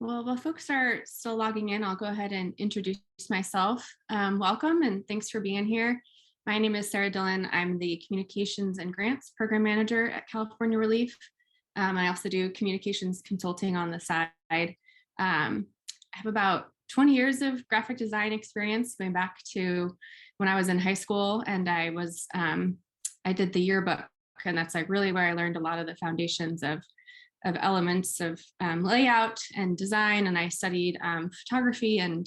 Well, while folks are still logging in, I'll go ahead and introduce myself. Welcome and thanks for being here. My name is Sarah Dillon. I'm the Communications and Grants Program Manager at California ReLeaf. I also do communications consulting on the side. I have about 20 years of graphic design experience going back to when I was in high school, and I did the yearbook, and that's like really where I learned a lot of the foundations of elements of layout and design. And I studied photography and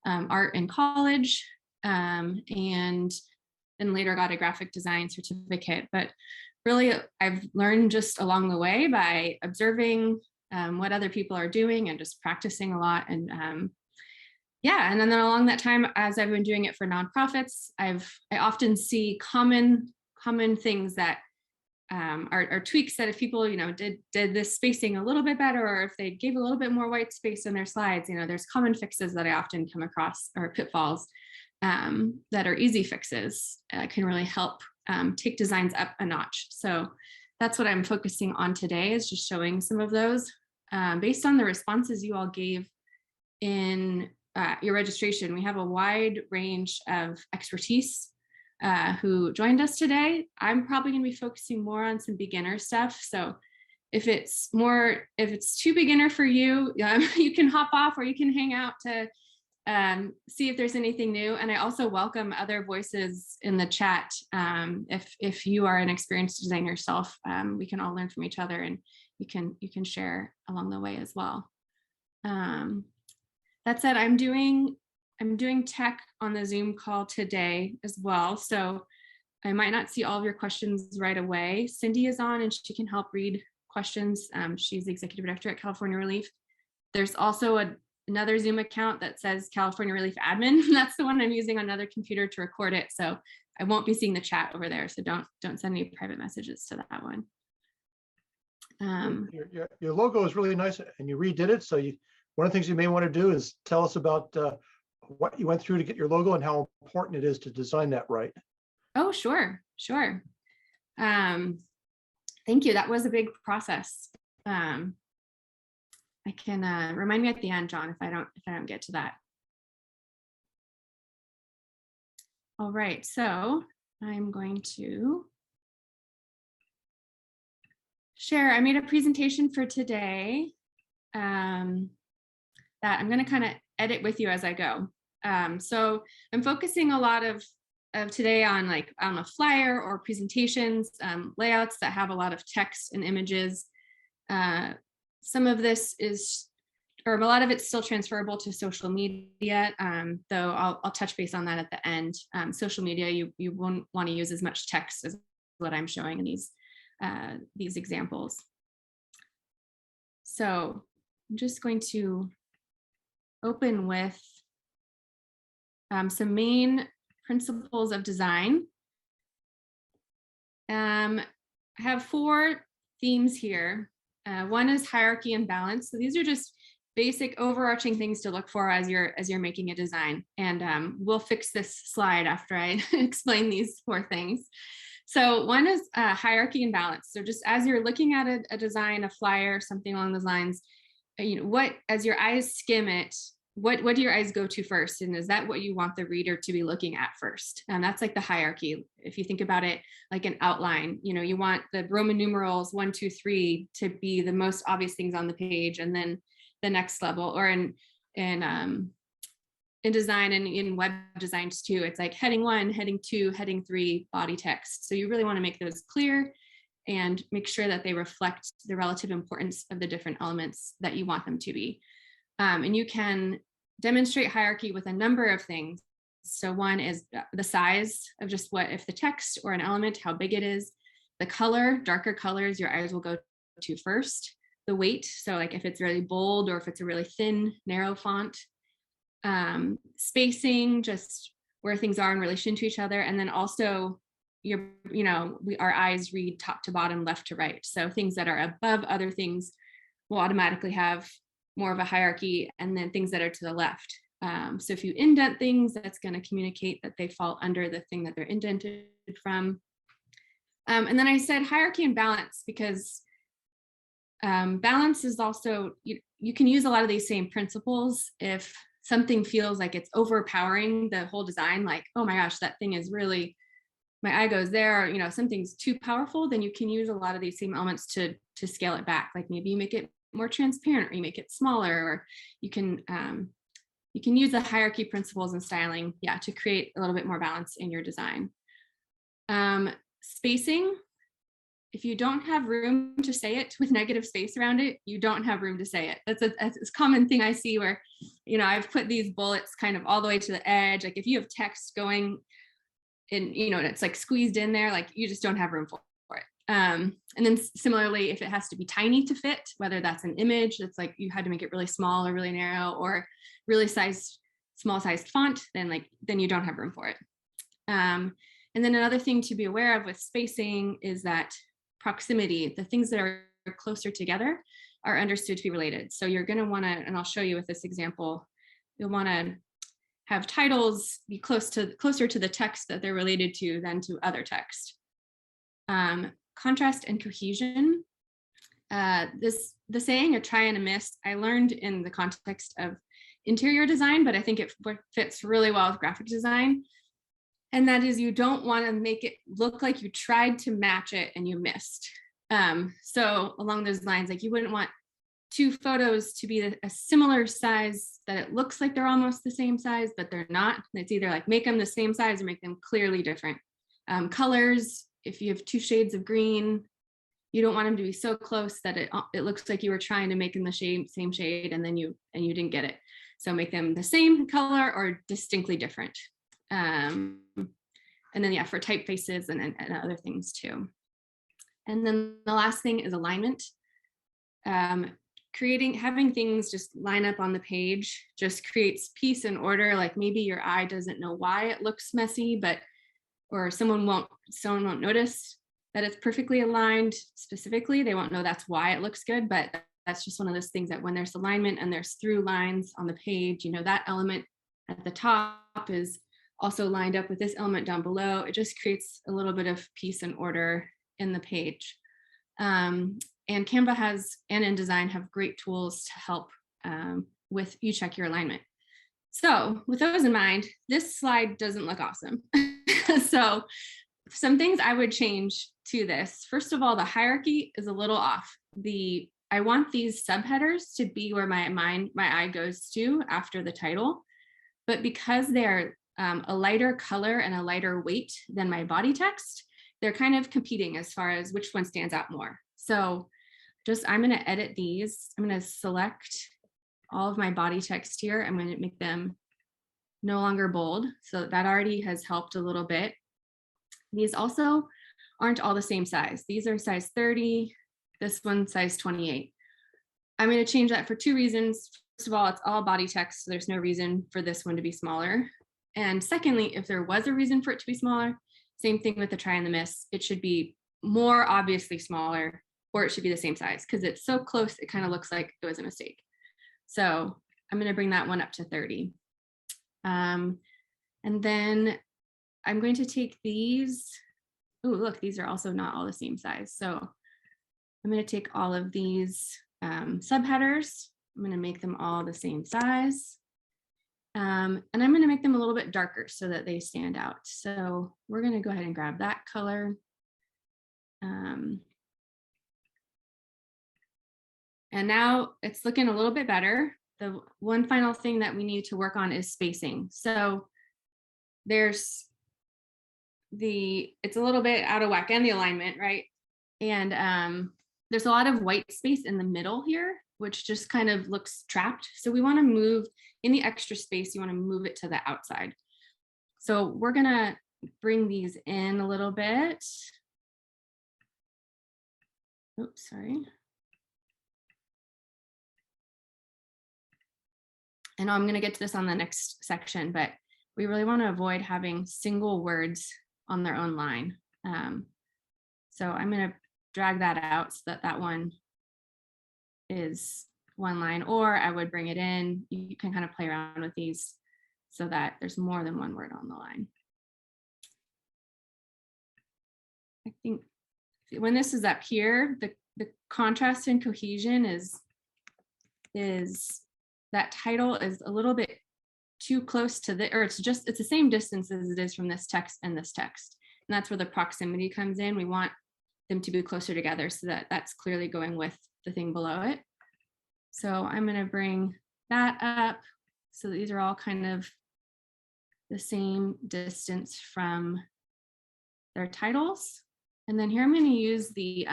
art in college, and then later got a graphic design certificate. But really, I've learned just along the way by observing what other people are doing and just practicing a lot. And and then along that time, as I've been doing it for nonprofits, I often see common things that are tweaks that if people, did this spacing a little bit better, or if they gave a little bit more white space in their slides, there's common fixes that I often come across, or pitfalls that are easy fixes, can really help take designs up a notch. So that's what I'm focusing on today, is just showing some of those based on the responses you all gave in your registration. We have a wide range of expertise who joined us today. I'm probably going to be focusing more on some beginner stuff. So if it's too beginner for you, you can hop off, or you can hang out to see if there's anything new. And I also welcome other voices in the chat. If you are an experienced designer yourself, we can all learn from each other, and you can share along the way as well. That said, I'm doing tech on the Zoom call today as well, so I might not see all of your questions right away. Cindy is on, and she can help read questions. She's the executive director at California ReLeaf. There's also another Zoom account that says California ReLeaf admin. That's the one I'm using on another computer to record it, so I won't be seeing the chat over there. So don't send any private messages to that one. Your logo is really nice, and you redid it. So one of the things you may want to do is tell us about what you went through to get your logo and how important it is to design that right. Oh, sure. Thank you. That was a big process. I can remind me at the end, John, if I don't get to that. All right, so I'm going to share. I made a presentation for today that I'm going to kind of edit with you as I go. So I'm focusing a lot of today on a flyer or presentations, layouts that have a lot of text and images. Some of this a lot of it's still transferable to social media, though I'll touch base on that at the end. Social media, you won't want to use as much text as what I'm showing in these examples. So I'm just going to open with some main principles of design. I have 4 themes here. One is hierarchy and balance. So these are just basic overarching things to look for as you're making a design. And we'll fix this slide after I explain these 4 things. So one is hierarchy and balance. So just as you're looking at a design, a flyer, something along those lines, as your eyes skim it, what do your eyes go to first? And is that what you want the reader to be looking at first? And that's like the hierarchy. If you think about it like an outline, you want the Roman numerals 1, 2, 3 to be the most obvious things on the page, and then the next level, or in design and in web designs too, it's like heading 1, heading 2, heading 3, body text. So you really want to make those clear and make sure that they reflect the relative importance of the different elements that you want them to be. And you can demonstrate hierarchy with a number of things. So one is the size of just if the text or an element, how big it is. The color, darker colors, your eyes will go to first. The weight, so like if it's really bold or if it's a really thin, narrow font. Spacing, just where things are in relation to each other. And then also our eyes read top to bottom, left to right. So things that are above other things will automatically have more of a hierarchy, and then things that are to the left. So if you indent things, that's going to communicate that they fall under the thing that they're indented from. And then I said hierarchy and balance because balance is also, you can use a lot of these same principles if something feels like it's overpowering the whole design, like, oh my gosh, that thing is really, my eye goes there, you know, something's too powerful, then you can use a lot of these same elements to scale it back. Like maybe you make it more transparent, or you make it smaller, or you can use the hierarchy principles and styling, yeah, to create a little bit more balance in your design. Spacing, if you don't have room to say it with negative space around it, you don't have room to say it. That's a common thing I see where, you know, I've put these bullets kind of all the way to the edge. Like if you have text going in, you know, and it's like squeezed in there, like you just don't have room for it. And then similarly, if it has to be tiny to fit, whether that's an image that's like you had to make it really small or really narrow, or really small sized font, then you don't have room for it. And then another thing to be aware of with spacing is that proximity, the things that are closer together are understood to be related. So you're going to want to, and I'll show you with this example, you'll want to have titles be closer to the text that they're related to than to other text. Contrast and cohesion. The saying a try and a miss, I learned in the context of interior design, but I think it fits really well with graphic design. And that is, you don't want to make it look like you tried to match it and you missed. So along those lines, like you wouldn't want two photos to be a similar size that it looks like they're almost the same size, but they're not. It's either like make them the same size or make them clearly different. Colors, if you have two shades of green, you don't want them to be so close that it looks like you were trying to make them the same shade and then you didn't get it. So make them the same color or distinctly different. And then, yeah, for typefaces and other things too. And then the last thing is alignment. Having things just line up on the page just creates peace and order. Like maybe your eye doesn't know why it looks messy, or someone won't notice that it's perfectly aligned specifically. They won't know that's why it looks good, but that's just one of those things that when there's alignment and there's through lines on the page, you know, that element at the top is also lined up with this element down below. It just creates a little bit of peace and order in the page. And Canva and InDesign have great tools to help with you check your alignment. So with those in mind, this slide doesn't look awesome. So some things I would change to this. First of all, the hierarchy is a little off. I want these subheaders to be where my eye goes to after the title, but because they're a lighter color and a lighter weight than my body text, they're kind of competing as far as which one stands out more. So I'm going to edit these. I'm going to select all of my body text here. I'm going to make them no longer bold. So that already has helped a little bit. These also aren't all the same size. These are size 30, this one size 28. I'm going to change that for two reasons. First of all, it's all body text, so there's no reason for this one to be smaller. And secondly, if there was a reason for it to be smaller, same thing with the try and the miss, it should be more obviously smaller, or it should be the same size, because it's so close, it kind of looks like it was a mistake. So I'm going to bring that one up to 30. And then I'm going to take these. Oh, look, these are also not all the same size. So I'm going to take all of these subheaders. I'm going to make them all the same size. And I'm going to make them a little bit darker so that they stand out. So we're going to go ahead and grab that color. And now it's looking a little bit better. The one final thing that we need to work on is spacing. So it's a little bit out of whack, and the alignment, right? And there's a lot of white space in the middle here, which just kind of looks trapped. So we want to move in the extra space, you want to move it to the outside. So we're going to bring these in a little bit. Oops, sorry. And I'm going to get to this on the next section, but we really want to avoid having single words on their own line. So I'm going to drag that out so that that one is one line, or I would bring it in. You can kind of play around with these so that there's more than one word on the line. I think when this is up here, the contrast and cohesion is is that title is a little bit too close to the, or it's the same distance as it is from this text and this text. And that's where the proximity comes in. We want them to be closer together so that that's clearly going with the thing below it. So I'm going to bring that up. So these are all kind of the same distance from their titles. And then here I'm going to use the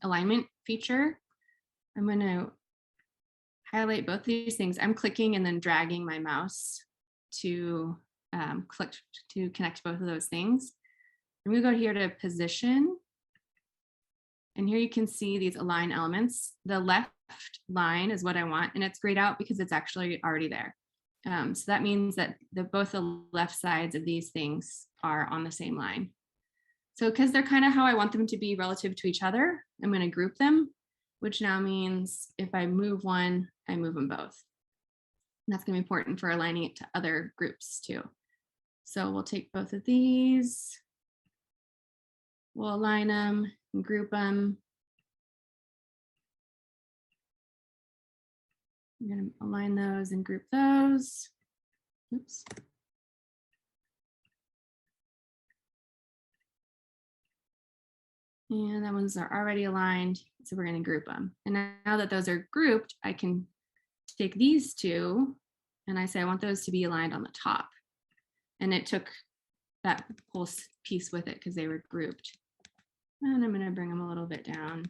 alignment feature. I'm going to highlight both these things. I'm clicking and then dragging my mouse to click to connect both of those things. And we go here to position. And here you can see these align elements. The left line is what I want, and it's grayed out because it's actually already there. So that means that both the left sides of these things are on the same line. So because they're kind of how I want them to be relative to each other, I'm going to group them, which now means if I move one, I move them both. And that's going to be important for aligning it to other groups too. So we'll take both of these, we'll align them and group them. I'm going to align those and group those. Oops. And that ones are already aligned, so we're going to group them. And now that those are grouped, I can take these two and I say I want those to be aligned on the top. And it took that whole piece with it because they were grouped. And I'm going to bring them a little bit down.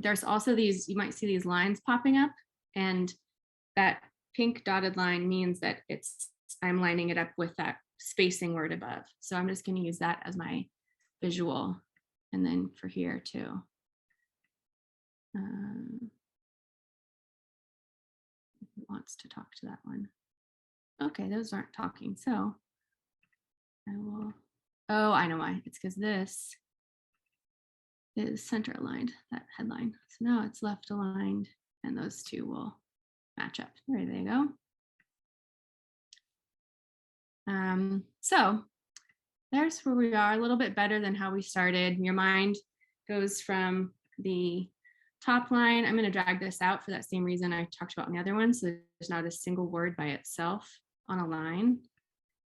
There's also these, you might see these lines popping up, and that pink dotted line means that I'm lining it up with that spacing word above. So I'm just going to use that as my visual, and then for here too. Who wants to talk to that one? Okay, those aren't talking, so I will, oh, I know why. It's because this is center aligned, that headline. So now it's left aligned, and those two will match up. There they go. So there's where we are, a little bit better than how we started. Your mind goes from the top line. I'm going to drag this out for that same reason I talked about in the other one. So there's not a single word by itself on a line.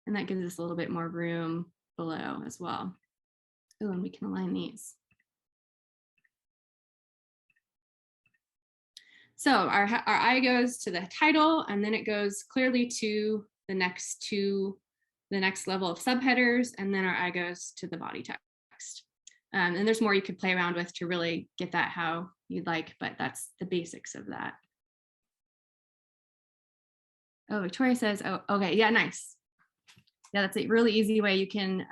And that gives us a little bit more room below as well. Oh, and we can align these. So our eye goes to the title, and then it goes clearly to the next level of subheaders, and then our eye goes to the body text. And there's more you could play around with to really get that how you'd like, but that's the basics of that. Oh, Victoria says, oh, okay, yeah, nice. Yeah, that's a really easy way. You can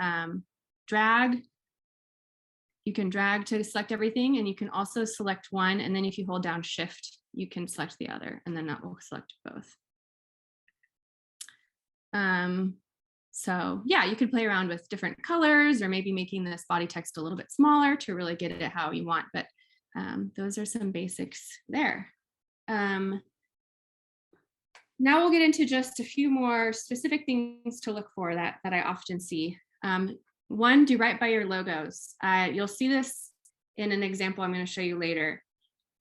drag. You can drag to select everything, and you can also select one, and then if you hold down Shift, you can select the other, and then that will select both. So yeah, you could play around with different colors, or maybe making this body text a little bit smaller to really get it how you want, but those are some basics there. Now we'll get into just a few more specific things to look for that I often see. One, do right by your logos. You'll see this in an example I'm going to show you later.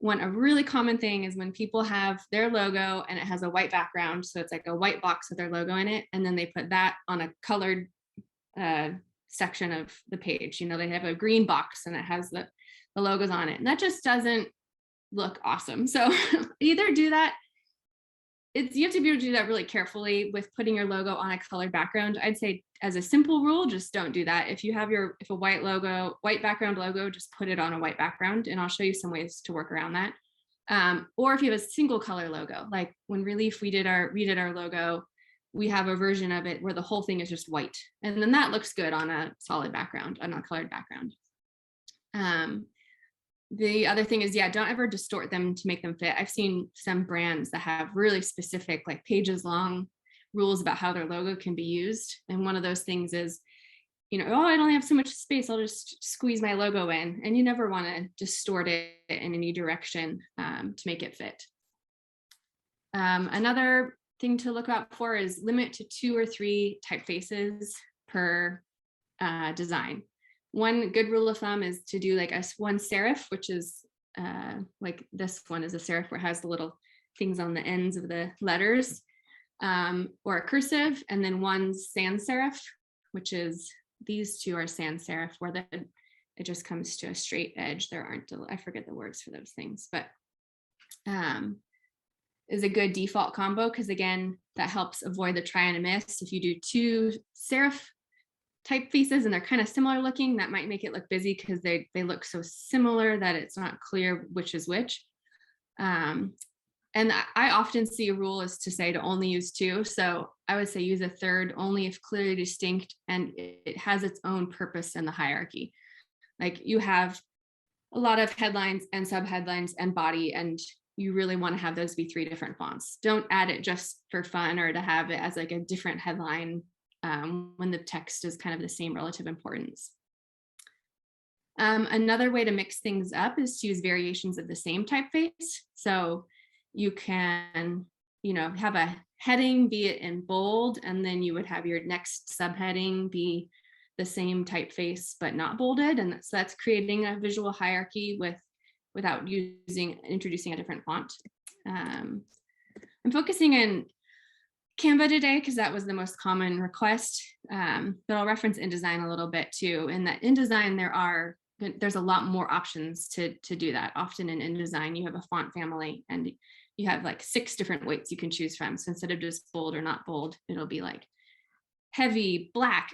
A really common thing is when people have their logo and it has a white background, so it's like a white box with their logo in it, and then they put that on a colored section of the page. You know, they have a green box and it has the logos on it, and that just doesn't look awesome. So either do that. You have to be able to do that really carefully with putting your logo on a colored background. I'd say as a simple rule, just don't do that. If you have if a white background logo, just put it on a white background, and I'll show you some ways to work around that. Or if you have a single color logo, like when ReLeaf redid our logo, we have a version of it where the whole thing is just white, and then that looks good on a solid background, on a colored background. The other thing is, yeah, don't ever distort them to make them fit. I've seen some brands that have really specific, like pages long rules about how their logo can be used. And one of those things is, you know, oh, I only have so much space, I'll just squeeze my logo in. And you never want to distort it in any direction to make it fit. Another thing to look out for is limit to 2 or 3 typefaces per design. One good rule of thumb is to do like one serif, which is like this one is a serif where it has the little things on the ends of the letters, or a cursive, and then one's sans serif, which is, these two are sans serif, where it just comes to a straight edge. There aren't, I forget the words for those things, but is a good default combo, because again, that helps avoid the try and a miss. If you do two serif typefaces and they're kind of similar looking, that might make it look busy because they look so similar that it's not clear which is which. And I often see a rule is to say to only use two. So I would say use a third only if clearly distinct and it has its own purpose in the hierarchy. Like you have a lot of headlines and subheadlines and body, and you really want to have those be 3 different fonts. Don't add it just for fun or to have it as like a different headline when the text is kind of the same relative importance. Another way to mix things up is to use variations of the same typeface. So you can, have a heading, be it in bold, and then you would have your next subheading be the same typeface but not bolded, and so that's creating a visual hierarchy without introducing a different font. I'm focusing in Canva today because that was the most common request, but I'll reference InDesign a little bit too. In that InDesign, there's a lot more options to do that. Often in InDesign, you have a font family and you have like 6 different weights you can choose from. So instead of just bold or not bold, it'll be like heavy, black,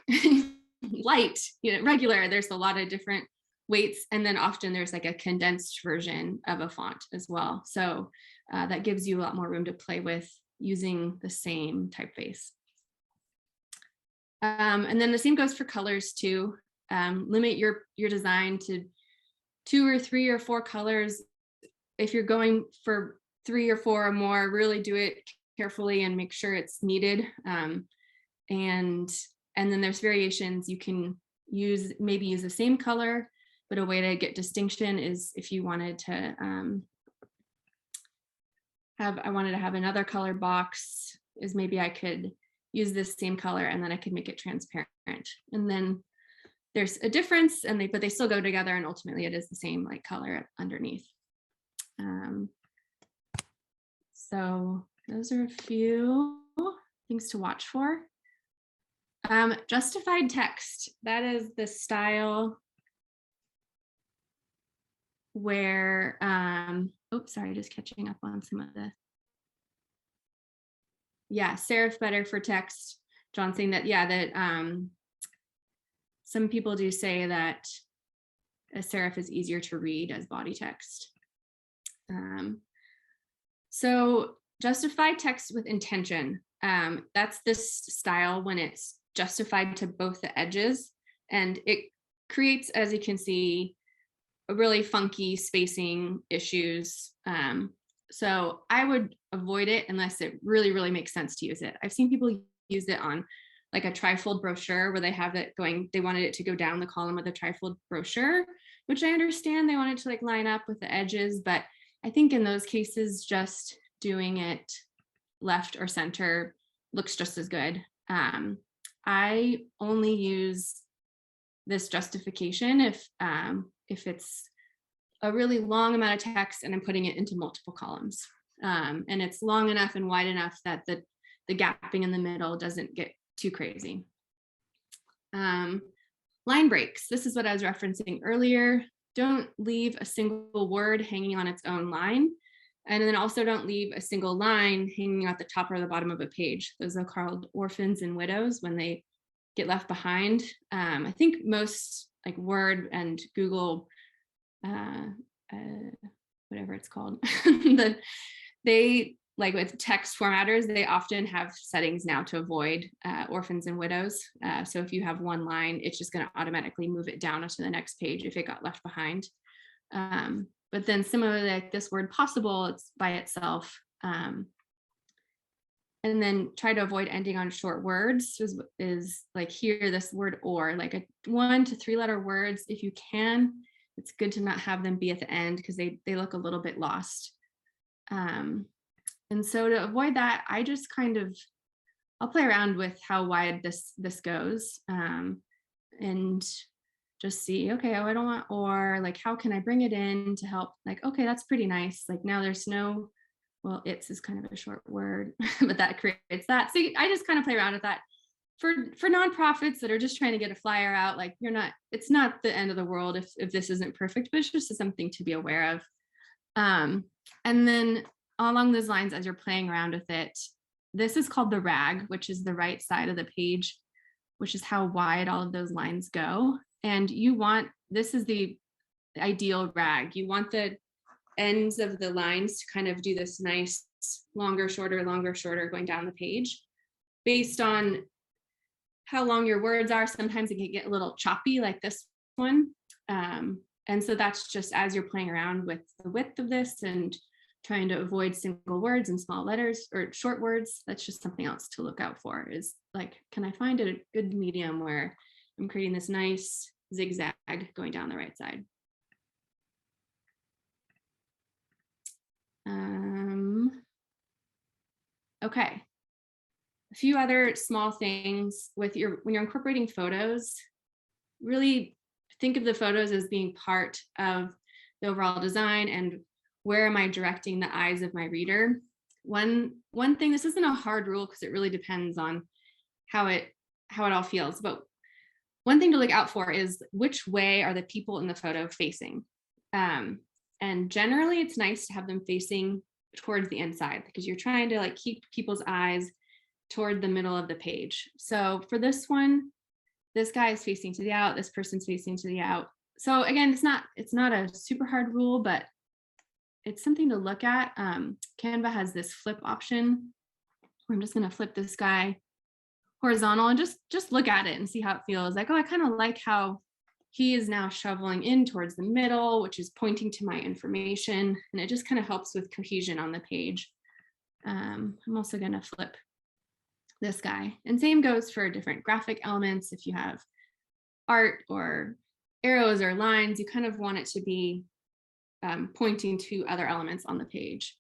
light, regular. There's a lot of different weights, and then often there's like a condensed version of a font as well. So that gives you a lot more room to play with using the same typeface. And then the same goes for colors too. Limit your design to 2 or 3 or 4 colors. If you're going for 3 or 4 or more, really do it carefully and make sure it's needed. And then there's variations. You can maybe use the same color, but a way to get distinction is if you wanted to I wanted to have another color box, is maybe I could use this same color and then I could make it transparent. And then there's a difference, but they still go together, and ultimately it is the same like color underneath. So those are a few things to watch for. Justified text, that is the style where, sorry, just catching up on some of the, serif better for text. John saying that, that some people do say that a serif is easier to read as body text. So justified text with intention, that's this style when it's justified to both the edges, and it creates, as you can see, a really funky spacing issues. So I would avoid it unless it really, really makes sense to use it. I've seen people use it on like a trifold brochure where they have it going, they wanted it to go down the column of the trifold brochure, which I understand they wanted to like line up with the edges, but I think in those cases, just doing it left or center looks just as good. I only use this justification if it's a really long amount of text and I'm putting it into multiple columns, and it's long enough and wide enough that the gapping in the middle doesn't get too crazy. Line breaks. This is what I was referencing earlier. Don't leave a single word hanging on its own line. And then also don't leave a single line hanging at the top or the bottom of a page. Those are called orphans and widows when they get left behind. I think most like Word and Google, whatever it's called, they like with text formatters, they often have settings now to avoid orphans and widows. So if you have one line, it's just going to automatically move it down to the next page if it got left behind. But then similarly, like this word possible, it's by itself. And then try to avoid ending on short words is like here, this word or, like a 1 to 3 letter words. If you can, it's good to not have them be at the end because they look a little bit lost. And so to avoid that, I just I'll play around with how wide this goes, and just see, okay, oh, I don't want, or like, how can I bring it in to help? Like, okay, that's pretty nice. Like now there's no, well, it's is kind of a short word, but that creates that. So I just kind of play around with that. For nonprofits that are just trying to get a flyer out, like it's not the end of the world if this isn't perfect, but it's just something to be aware of. And then along those lines, as you're playing around with it, this is called the rag, which is the right side of the page, which is how wide all of those lines go. And this is the ideal rag. You want the ends of the lines to kind of do this nice longer, shorter going down the page based on how long your words are. Sometimes it can get a little choppy like this one. And so that's just as you're playing around with the width of this and trying to avoid single words and small letters or short words, that's just something else to look out for, is like, can I find a good medium where I'm creating this nice zigzag going down the right side? Okay. A few other small things when you're incorporating photos, really think of the photos as being part of the overall design and where am I directing the eyes of my reader. One thing, this isn't a hard rule because it really depends on how it all feels, but one thing to look out for is which way are the people in the photo facing. And generally it's nice to have them facing towards the inside because you're trying to like keep people's eyes toward the middle of the page. So for this one, this guy is facing to the out, this person's facing to the out. So again, it's not a super hard rule, but it's something to look at. Canva has this flip option. I'm just going to flip this guy horizontal and just look at it and see how it feels. Like, oh, I kind of like how he is now shoveling in towards the middle, which is pointing to my information. And it just kind of helps with cohesion on the page. I'm also going to flip this guy. And same goes for different graphic elements. If you have art or arrows or lines, you kind of want it to be pointing to other elements on the page.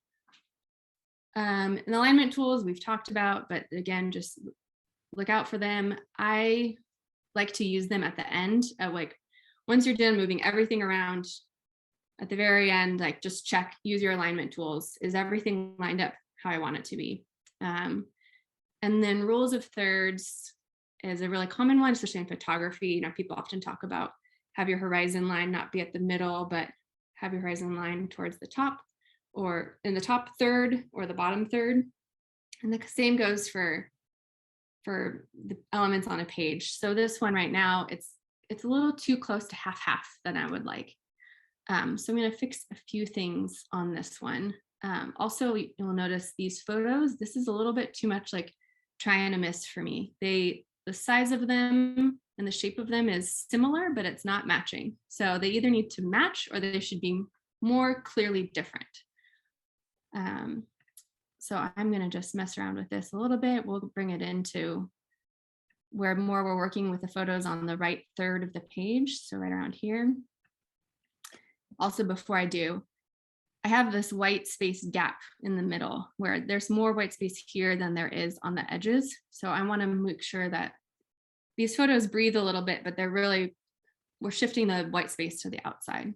And alignment tools we've talked about, but again, just look out for them. I like to use them at the end, like once you're done moving everything around at the very end, like just check, use your alignment tools. Is everything lined up how I want it to be? And then rules of thirds is a really common one, especially in photography. You know, people often talk about have your horizon line not be at the middle, but have your horizon line towards the top or in the top third or the bottom third. And the same goes for the elements on a page. So this one right now, it's a little too close to half than I would like. So I'm going to fix a few things on this one. Also, you'll notice these photos, this is a little bit too much like try and a miss for me. The size of them and the shape of them is similar, but it's not matching. So they either need to match or they should be more clearly different. So I'm going to just mess around with this a little bit. We'll bring it into where we're working with the photos on the right third of the page. So right around here. Also, before I do, I have this white space gap in the middle where there's more white space here than there is on the edges. So I want to make sure that these photos breathe a little bit, but we're shifting the white space to the outside.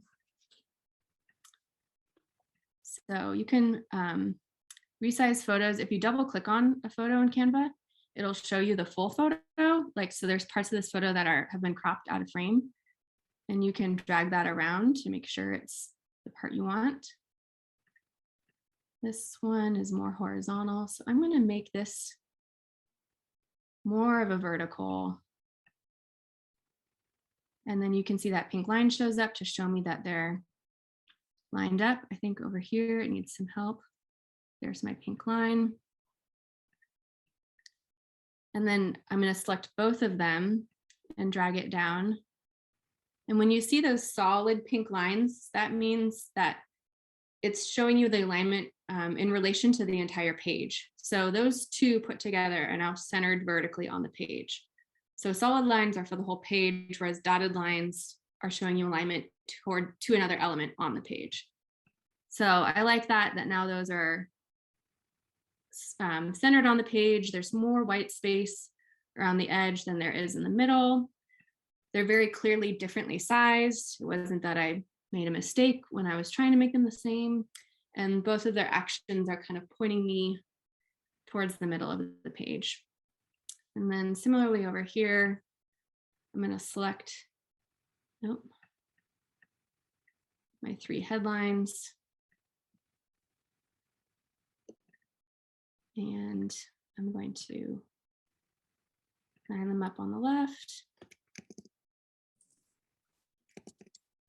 So you can resize photos. If you double click on a photo in Canva, it'll show you the full photo. Like, so there's parts of this photo that have been cropped out of frame, and you can drag that around to make sure it's the part you want. This one is more horizontal, so I'm going to make this more of a vertical. And then you can see that pink line shows up to show me that they're lined up. I think over here it needs some help. There's my pink line. And then I'm going to select both of them and drag it down. And when you see those solid pink lines, that means that it's showing you the alignment in relation to the entire page. So those two put together are now centered vertically on the page. So solid lines are for the whole page, whereas dotted lines are showing you alignment to another element on the page. So I like that now those are centered on the page. There's more white space around the edge than there is in the middle. They're very clearly differently sized. It wasn't that I made a mistake when I was trying to make them the same. And both of their actions are kind of pointing me towards the middle of the page. And then similarly over here, I'm going to select, nope, my 3 headlines. And I'm going to line them up on the left.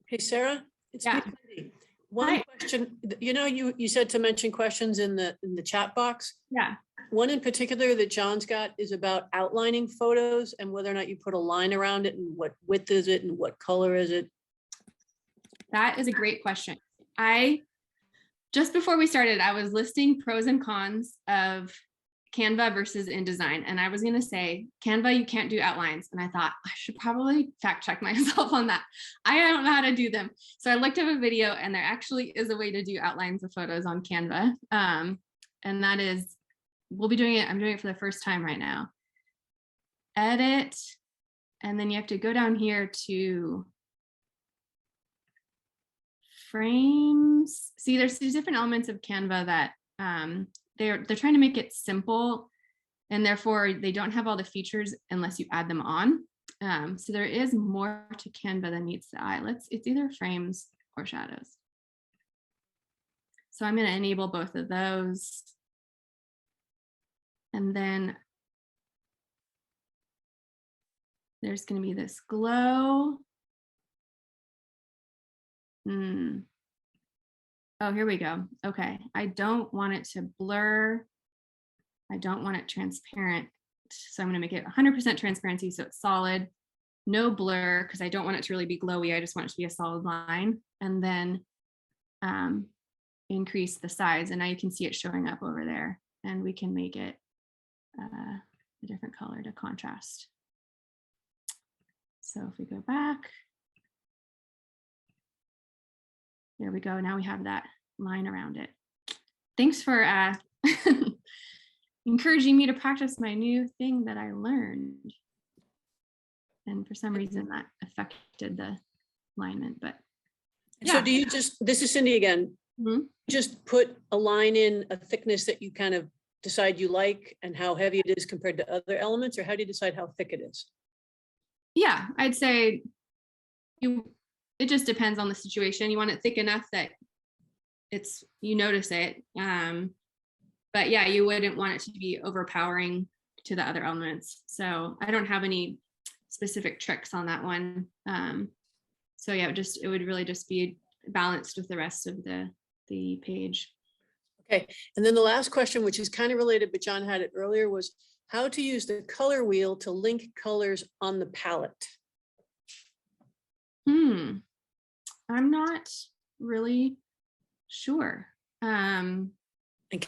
Hey, Sarah, it's me, Yeah. Cindy. One Hi. question, you know, you said to mention questions in the chat box. Yeah. One in particular that John's got is about outlining photos and whether or not you put a line around it and what width is it and what color is it? That is a great question. Just before we started, I was listing pros and cons of Canva versus InDesign. And I was going to say, Canva, you can't do outlines. And I thought I should probably fact check myself on that. I don't know how to do them. So I looked up a video and there actually is a way to do outlines of photos on Canva. And that is, we'll be doing it. I'm doing it for the first time right now. Edit. And then you have to go down here to frames. See, there's these different elements of Canva that they're trying to make it simple, and therefore they don't have all the features unless you add them on. So there is more to Canva than meets the eye. It's either frames or shadows. So I'm going to enable both of those. And then there's going to be this glow. Oh, here we go. Okay. I don't want it to blur. I don't want it transparent. So I'm going to make it 100% transparency so it's solid. No blur, because I don't want it to really be glowy. I just want it to be a solid line. And then increase the size. And now you can see it showing up over there. And we can make it a different color to contrast. So if we go back, there we go. Now we have that line around it. Thanks for encouraging me to practice my new thing that I learned. And for some reason that affected the alignment, but yeah. So do you just, this is Cindy again, just put a line in a thickness that you kind of decide you like and how heavy it is compared to other elements, or how do you decide how thick it is? Yeah, I'd say it just depends on the situation. You want it thick enough that you notice it. But yeah, you wouldn't want it to be overpowering to the other elements. So I don't have any specific tricks on that one. So yeah, it would really just be balanced with the rest of the page. Okay, and then the last question, which is kind of related, but John had it earlier, was how to use the color wheel to link colors on the palette. I'm not really sure. And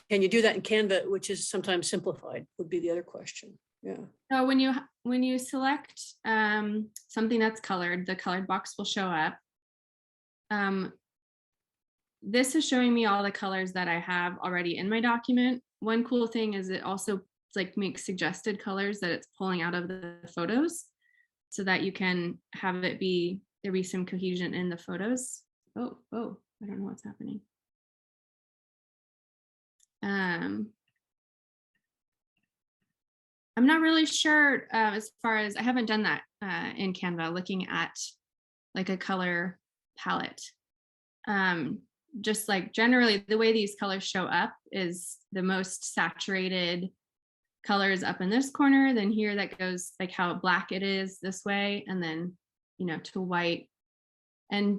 can you do that in Canva, which is sometimes simplified, would be the other question. Yeah. So when you select something that's colored, the colored box will show up. This is showing me all the colors that I have already in my document. One cool thing is it also makes suggested colors that it's pulling out of the photos so that you can have it there be some cohesion in the photos. Oh, I don't know what's happening. I'm not really sure as far as, I haven't done that in Canva, looking at like a color palette. Just like generally the way these colors show up is the most saturated colors up in this corner, then here that goes like how black it is this way, and then to white. And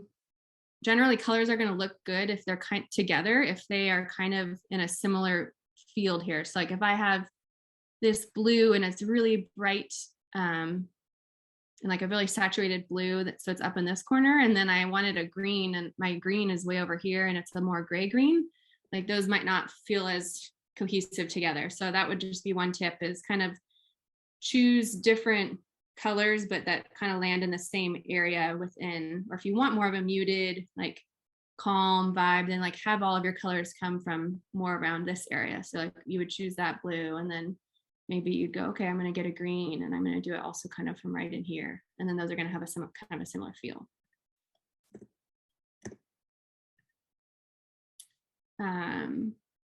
generally colors are going to look good if they're together, if they are kind of in a similar field here. So like if I have this blue and it's really bright and like a really saturated blue, so it's up in this corner, and then I wanted a green and my green is way over here and it's a more gray green, like those might not feel as cohesive together. So that would just be one tip, is kind of choose different colors but that kind of land in the same area within, or if you want more of a muted like calm vibe, then like have all of your colors come from more around this area. So like you would choose that blue and then maybe you'd go, okay, I'm going to get a green and I'm going to do it also kind of from right in here. And then those are going to have kind of a similar feel.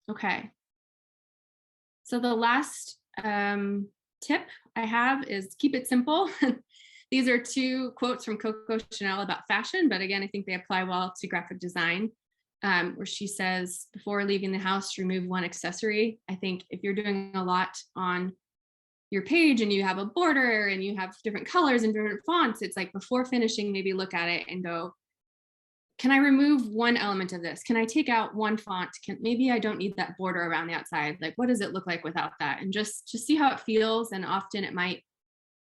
Okay. So the last tip I have is keep it simple. These are 2 quotes from Coco Chanel about fashion, but again, I think they apply well to graphic design, where she says, before leaving the house, remove 1 accessory. I think if you're doing a lot on your page and you have a border and you have different colors and different fonts, it's like before finishing, maybe look at it and go, can I remove 1 element of this? Can I take out 1 font? Maybe I don't need that border around the outside. Like, what does it look like without that? And just see how it feels. And often it might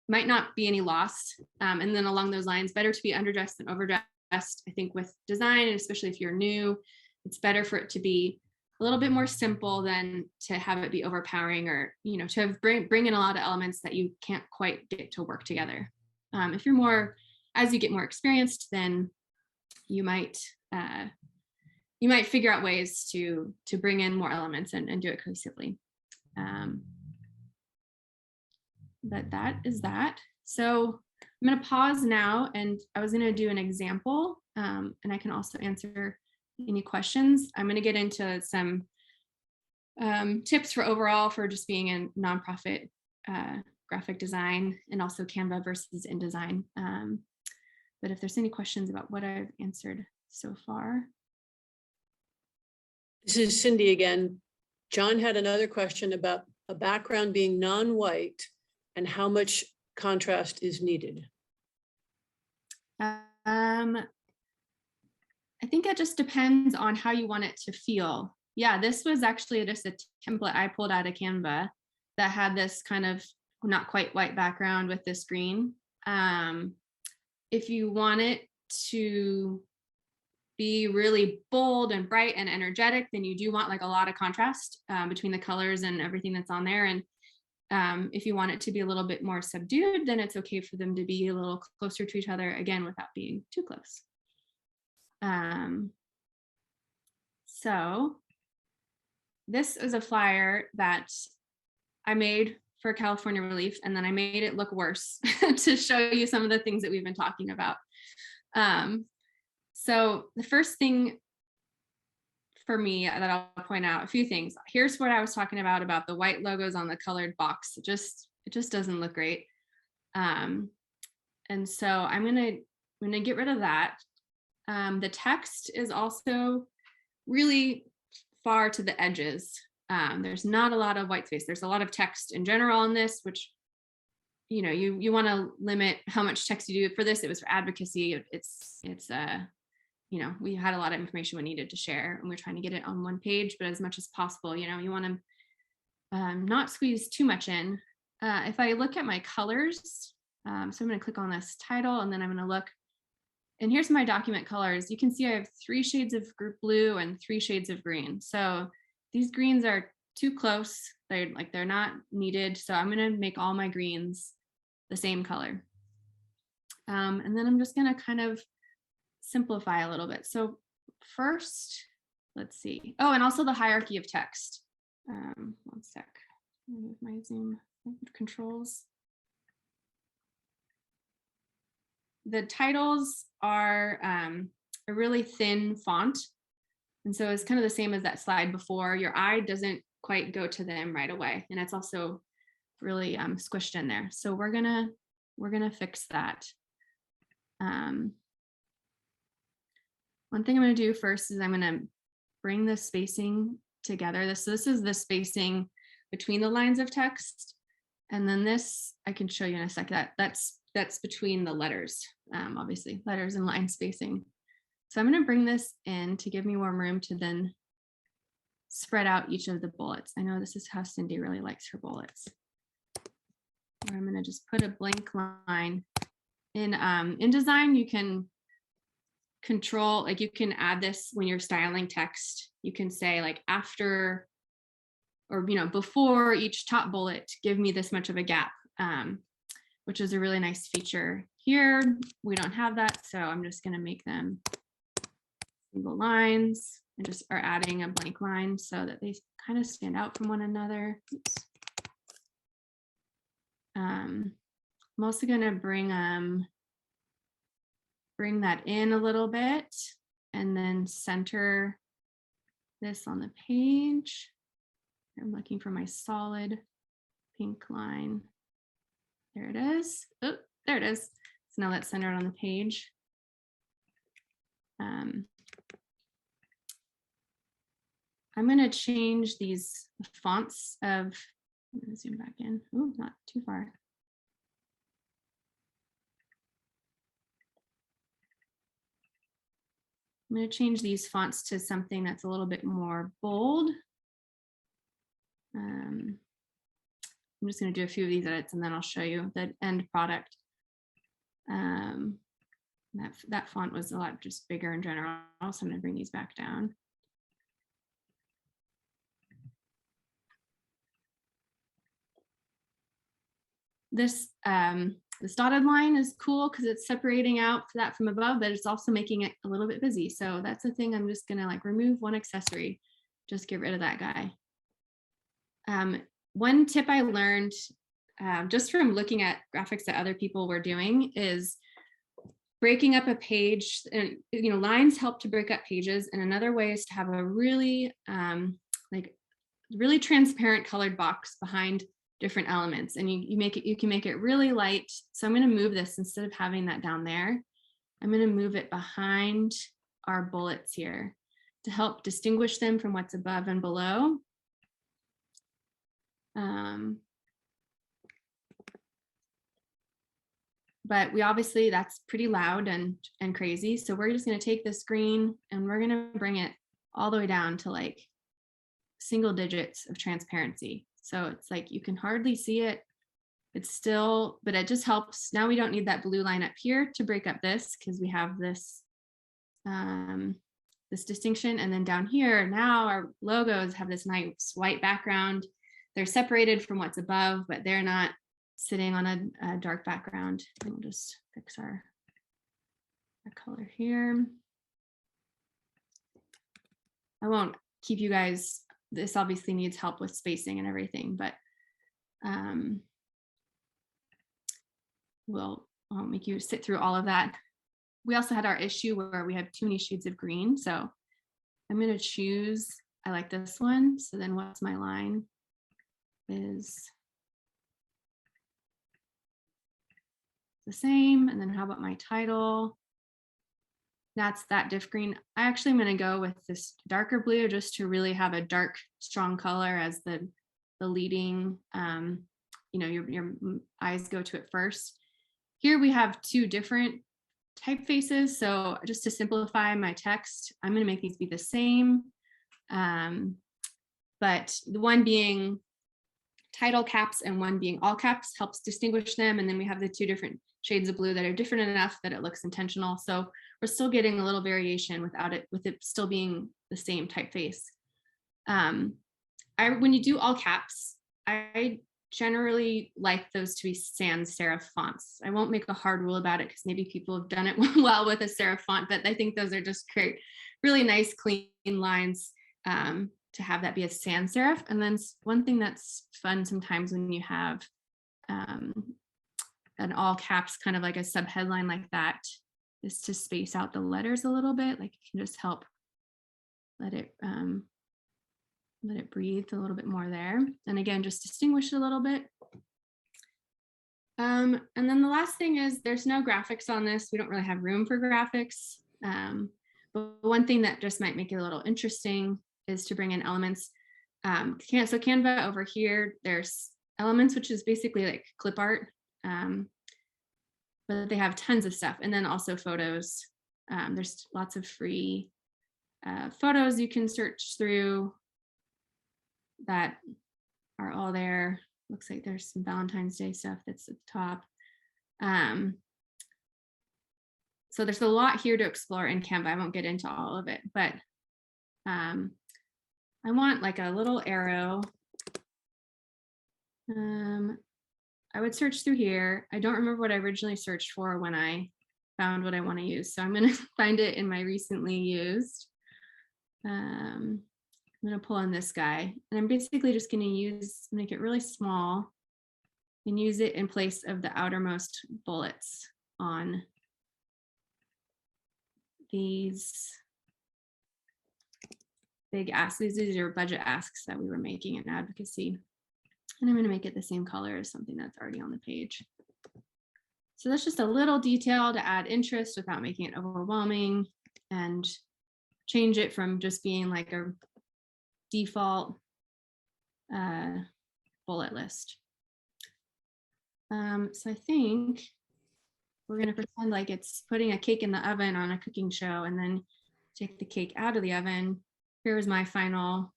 not be any loss. And then along those lines, better to be underdressed than overdressed. I think with design, and especially if you're new, it's better for it to be a little bit more simple than to have it be overpowering, or, you know, to have bring in a lot of elements that you can't quite get to work together. If you're more, as you get more experienced, then you might figure out ways to bring in more elements and do it cohesively. But that is that. So I'm going to pause now, and I was going to do an example, and I can also answer any questions. I'm going to get into some tips for overall for just being in nonprofit graphic design, and also Canva versus InDesign. But if there's any questions about what I've answered so far. This is Cindy again. John had another question about a background being non-white and how much contrast is needed. I think it just depends on how you want it to feel. Yeah, this was actually just a template I pulled out of Canva that had this kind of not quite white background with this green. If you want it to be really bold and bright and energetic, then you do want like a lot of contrast between the colors and everything that's on there. And if you want it to be a little bit more subdued, then it's okay for them to be a little closer to each other, again, without being too close. So this is a flyer that I made for California ReLeaf, and then I made it look worse to show you some of the things that we've been talking about. So the first thing for me that I'll point out, a few things. Here's what I was talking about the white logos on the colored box. It just doesn't look great. And so I'm gonna get rid of that. The text is also really far to the edges. There's not a lot of white space. There's a lot of text in general on this, which, you know, you want to limit how much text you do. For this, it was for advocacy. It's you know, we had a lot of information we needed to share, and we're trying to get it on one page, but as much as possible, you know, you want to not squeeze too much in. If I look at my colors, so I'm going to click on this title, and then I'm going to look, and here's my document colors. You can see I have 3 shades of group blue and 3 shades of green. So these greens are too close. They're not needed. So I'm going to make all my greens the same color. And then I'm just going to kind of simplify a little bit. So first, let's see. Oh, and also the hierarchy of text. One sec. Move my Zoom controls. The titles are a really thin font. And so it's kind of the same as that slide before. Your eye doesn't quite go to them right away. And it's also really squished in there. So we're gonna fix that. One thing I'm gonna do first is I'm gonna bring the spacing together. This is the spacing between the lines of text. And then this, I can show you in a sec, that's between the letters, obviously, letters and line spacing. So I'm going to bring this in to give me more room to then spread out each of the bullets. I know this is how Cindy really likes her bullets. I'm going to just put a blank line. In InDesign, you can control, like you can add this when you're styling text. You can say like after, or, you know, before each top bullet, give me this much of a gap, which is a really nice feature. Here, we don't have that, so I'm just going to make them single lines and just are adding a blank line so that they kind of stand out from one another. Oops. I'm also going to bring that in a little bit and then center this on the page. I'm looking for my solid pink line. There it is. Oh, there it is. So now that's centered on the page. I'm going to change these fonts of, I'm going to zoom back in. Oh, not too far. I'm going to change these fonts to something that's a little bit more bold. I'm just going to do a few of these edits and then I'll show you the end product. That font was a lot just bigger in general, so I'm going to bring these back down. This dotted line is cool because it's separating out that from above, but it's also making it a little bit busy. So that's the thing. I'm just going to like remove one accessory, just get rid of that guy. One tip I learned just from looking at graphics that other people were doing is breaking up a page, and lines help to break up pages. And another way is to have a really really transparent colored box behind different elements, and you can make it really light. So I'm going to move this, instead of having that down there, I'm going to move it behind our bullets here to help distinguish them from what's above and below. But we obviously, that's pretty loud and crazy. So we're just going to take this green and we're going to bring it all the way down to like single digits of transparency. So it's like you can hardly see it. It's still, but it just helps. Now we don't need that blue line up here to break up this, because we have this this distinction. And then down here, now our logos have this nice white background. They're separated from what's above, but they're not sitting on a dark background. And we'll just fix our color here. I won't keep you guys, this obviously needs help with spacing and everything, but I won't make you sit through all of that. We also had our issue where we have too many shades of green. So I'm going to choose, I like this one. So then what's my line is the same. And then how about my title? That's that diff green. I actually am going to go with this darker blue just to really have a dark, strong color as the leading, your eyes go to it first. Here we have two different typefaces. So just to simplify my text, I'm going to make these be the same. But the one being title caps and one being all caps helps distinguish them. And then we have the two different shades of blue that are different enough that it looks intentional. So we're still getting a little variation with it still being the same typeface. When you do all caps, I generally like those to be sans serif fonts. I won't make a hard rule about it because maybe people have done it well with a serif font, but I think those are just great, really nice, clean lines to have that be a sans serif. And then one thing that's fun sometimes when you have an all caps, kind of like a sub headline like that, is to space out the letters a little bit. Like you can just help let it breathe a little bit more there. And again, just distinguish it a little bit. And then the last thing is there's no graphics on this. We don't really have room for graphics. But one thing that just might make it a little interesting is to bring in elements. So Canva over here, there's elements, which is basically like clip art. But they have tons of stuff. And then also photos. There's lots of free photos you can search through that are all there. Looks like there's some Valentine's Day stuff that's at the top. So there's a lot here to explore in Canva. I won't get into all of it, but I want like a little arrow. I would search through here. I don't remember what I originally searched for when I found what I want to use. So I'm going to find it in my recently used. I'm going to pull in this guy, and I'm basically just going to make it really small and use it in place of the outermost bullets on these big asks. These are budget asks that we were making in advocacy. And I'm going to make it the same color as something that's already on the page. So that's just a little detail to add interest without making it overwhelming, and change it from just being like a default bullet list. So I think we're going to pretend like it's putting a cake in the oven on a cooking show, and then take the cake out of the oven. Here's my final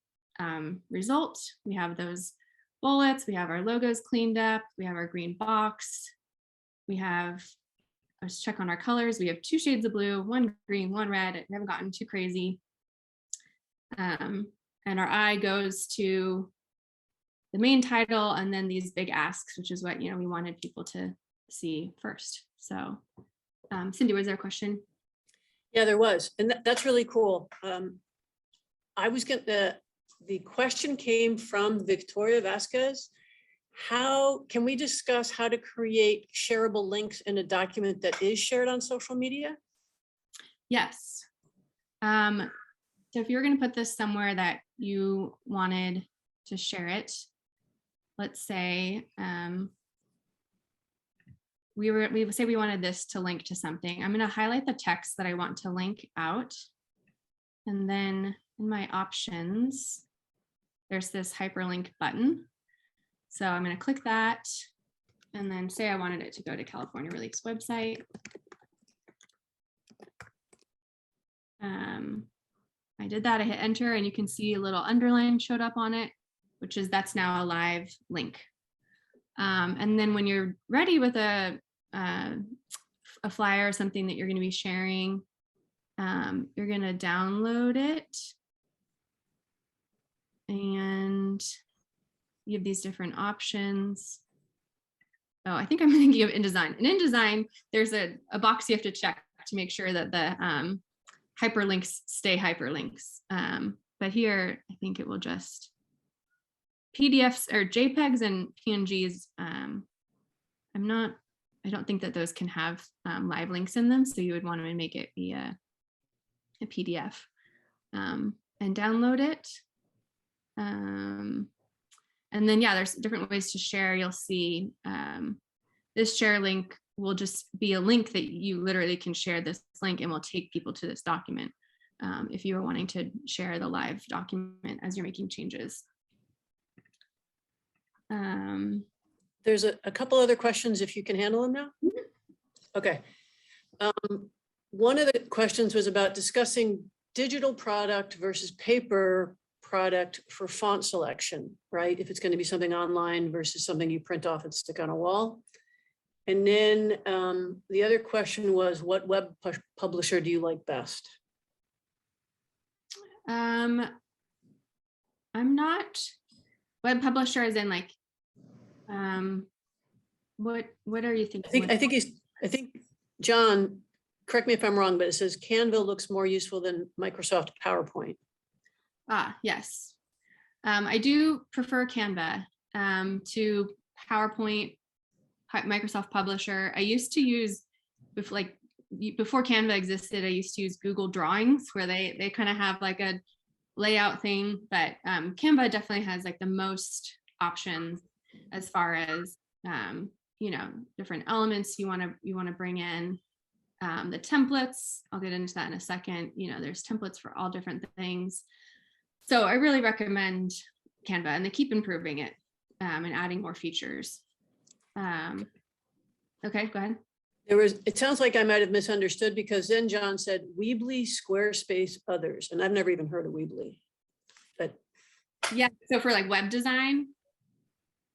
result. We have those bullets, we have our logos cleaned up, we have our green box, we have, let's check on our colors. We have 2 shades of blue, 1 green, 1 red. We haven't gotten too crazy. And our eye goes to the main title, and then these big asks, which is what, you know, we wanted people to see first. So Cindy, was there a question? Yeah, there was, and that's really cool. I was gonna, the question came from Victoria Vasquez. How can we discuss how to create shareable links in a document that is shared on social media? Yes. So if you're going to put this somewhere that you wanted to share it, let's say we say we wanted this to link to something. I'm going to highlight the text that I want to link out, and then in my options, there's this hyperlink button. So I'm going to click that, and then say I wanted it to go to California ReLeaf's website. I did that, I hit enter, and you can see a little underline showed up on it, which is that's now a live link. And then when you're ready with a flyer or something that you're going to be sharing, you're going to download it. And you have these different options. Oh, I think I'm thinking of InDesign. And in InDesign, there's a box you have to check to make sure that the hyperlinks stay hyperlinks. But here, I think it will just PDFs or JPEGs and PNGs. I don't think that those can have live links in them. So you would want to make it be a PDF and download it. And then, yeah, there's different ways to share. You'll see this share link will just be a link that you literally can share this link, and will take people to this document if you are wanting to share the live document as you're making changes. There's a couple other questions, if you can handle them now. Okay. One of the questions was about discussing digital product versus paper product for font selection, right? If it's going to be something online versus something you print off and stick on a wall. And then the other question was, what web publisher do you like best? I'm not web publisher as in like, what are you thinking? I think John, correct me if I'm wrong, but it says Canva looks more useful than Microsoft PowerPoint. Ah, yes. I do prefer Canva to PowerPoint, Microsoft Publisher. I used to use, before Canva existed, I used to use Google Drawings, where they kind of have like a layout thing, but Canva definitely has like the most options as far as you know, different elements you want to bring in. The templates, I'll get into that in a second. You know, there's templates for all different things. So I really recommend Canva, and they keep improving it and adding more features. Okay, go ahead. It sounds like I might have misunderstood, because then John said Weebly, Squarespace, others, and I've never even heard of Weebly. But yeah, so for like web design,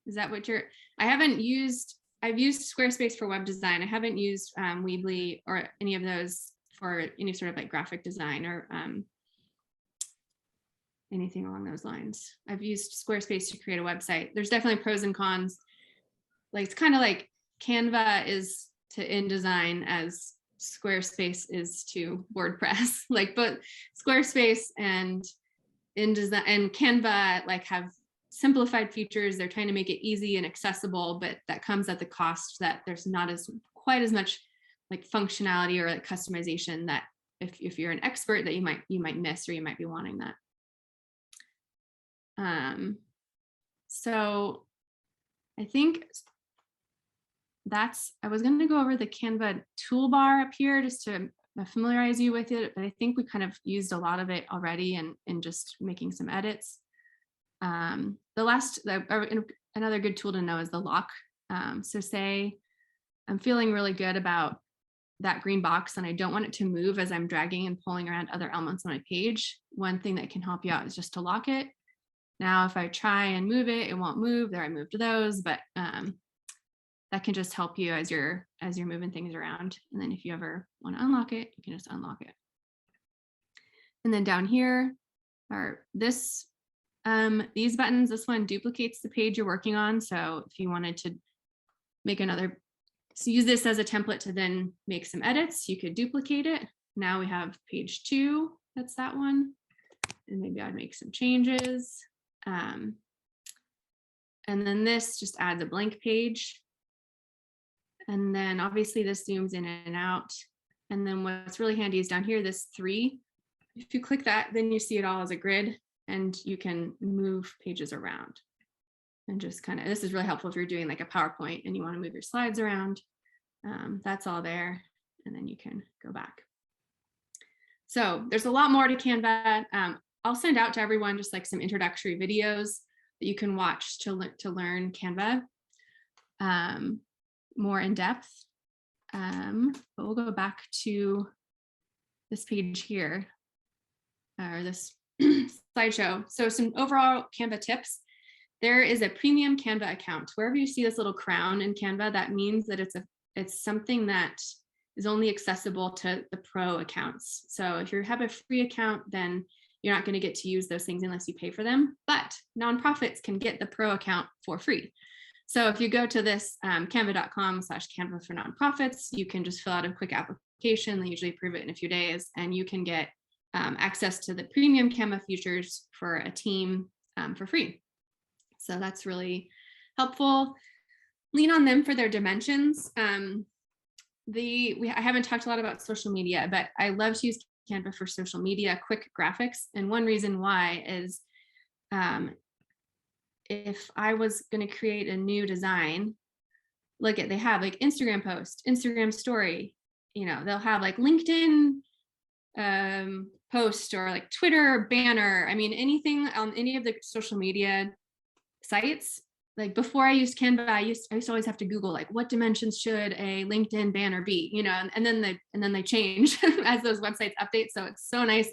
is that what you're? I've used Squarespace for web design. I haven't used Weebly or any of those for any sort of like graphic design or anything along those lines. I've used Squarespace to create a website. There's definitely pros and cons. Like, it's kind of like Canva is to InDesign as Squarespace is to WordPress. Like, but Squarespace and InDesign and Canva like have simplified features. They're trying to make it easy and accessible, but that comes at the cost that there's not quite as much like functionality or like customization that if you're an expert that you might miss, or you might be wanting that. So I think I was going to go over the Canva toolbar up here just to familiarize you with it, but I think we kind of used a lot of it already in just making some edits. Another good tool to know is the lock. So say I'm feeling really good about that green box and I don't want it to move as I'm dragging and pulling around other elements on my page. One thing that can help you out is just to lock it. Now, if I try and move it, it won't move. There I moved those, but that can just help you as you're moving things around. And then if you ever want to unlock it, you can just unlock it. And then down here are these buttons. This one duplicates the page you're working on. So if you wanted to make use this as a template to then make some edits, you could duplicate it. Now we have page 2, that's that one. And maybe I'd make some changes. And then this just adds a blank page. And then obviously this zooms in and out. And then what's really handy is down here, this 3. If you click that, then you see it all as a grid and you can move pages around. And just kind of, this is really helpful if you're doing like a PowerPoint and you want to move your slides around. That's all there. And then you can go back. So there's a lot more to Canva. I'll send out to everyone just like some introductory videos that you can watch to learn Canva more in depth. But we'll go back to this page here, or this slideshow. So some overall Canva tips. There is a premium Canva account. Wherever you see this little crown in Canva, that means that it's something that is only accessible to the pro accounts. So if you have a free account, then you're not going to get to use those things unless you pay for them. But nonprofits can get the pro account for free. So if you go to this canva.com/Canva for nonprofits, you can just fill out a quick application. They usually approve it in a few days, and you can get access to the premium Canva features for a team for free. So that's really helpful. Lean on them for their dimensions. I haven't talked a lot about social media, but I love to use Canva for social media, quick graphics. And one reason why is if I was going to create a new design, they have like Instagram post, Instagram story, they'll have like LinkedIn post or like Twitter banner. I mean, anything on any of the social media sites. Like before I used Canva, I used to always have to Google like what dimensions should a LinkedIn banner be, and then they change as those websites update. So it's so nice.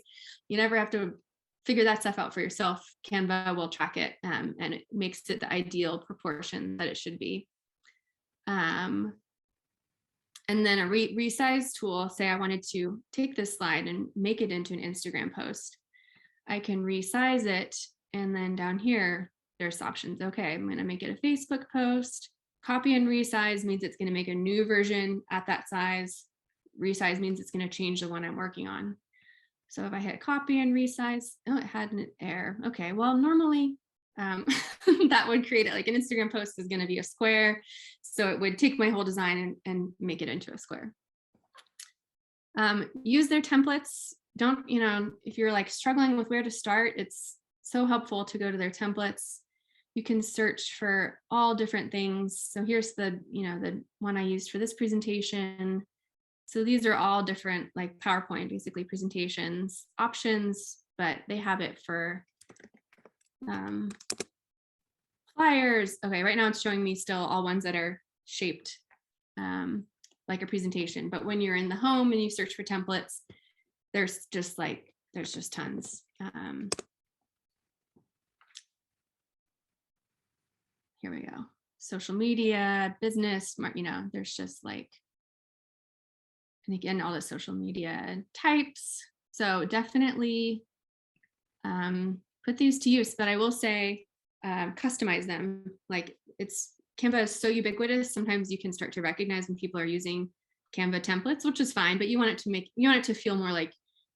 You never have to figure that stuff out for yourself. Canva will track it, and it makes it the ideal proportion that it should be. And then a resize tool, say I wanted to take this slide and make it into an Instagram post. I can resize it, and then down here, there's options. Okay, I'm going to make it a Facebook post. Copy and resize means it's going to make a new version at that size. Resize means it's going to change the one I'm working on. So if I hit copy and resize, oh, it had an error. Okay, well, normally that would create it like an Instagram post is going to be a square. So it would take my whole design and make it into a square. Use their templates. Don't, if you're like struggling with where to start, it's so helpful to go to their templates. You can search for all different things. So here's the one I used for this presentation. So these are all different like PowerPoint, basically presentations options, but they have it for flyers. Okay, right now it's showing me still all ones that are shaped like a presentation. But when you're in the home and you search for templates, there's just tons. Here we go. Social media, business, there's just like, and again, all the social media types. So definitely put these to use, but I will say customize them. Like Canva is so ubiquitous. Sometimes you can start to recognize when people are using Canva templates, which is fine, but you want it to feel more like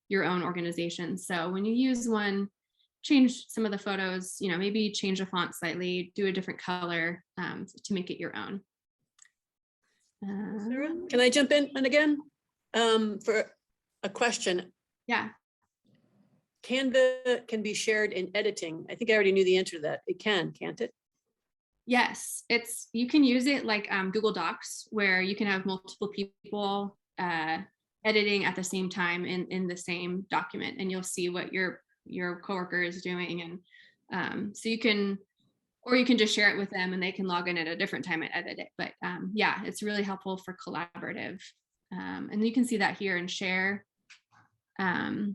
your own organization. So when you use one, change some of the photos, maybe change the font slightly, do a different color to make it your own. Sarah, can I jump in and again for a question? Yeah. Canva can be shared in editing. I think I already knew the answer to that. It can, can't it? Yes, you can use it like Google Docs, where you can have multiple people editing at the same time in the same document, and you'll see what your coworker is doing. And so you can just share it with them and they can log in at a different time and edit it. But yeah, it's really helpful for collaborative. And you can see that here and share. So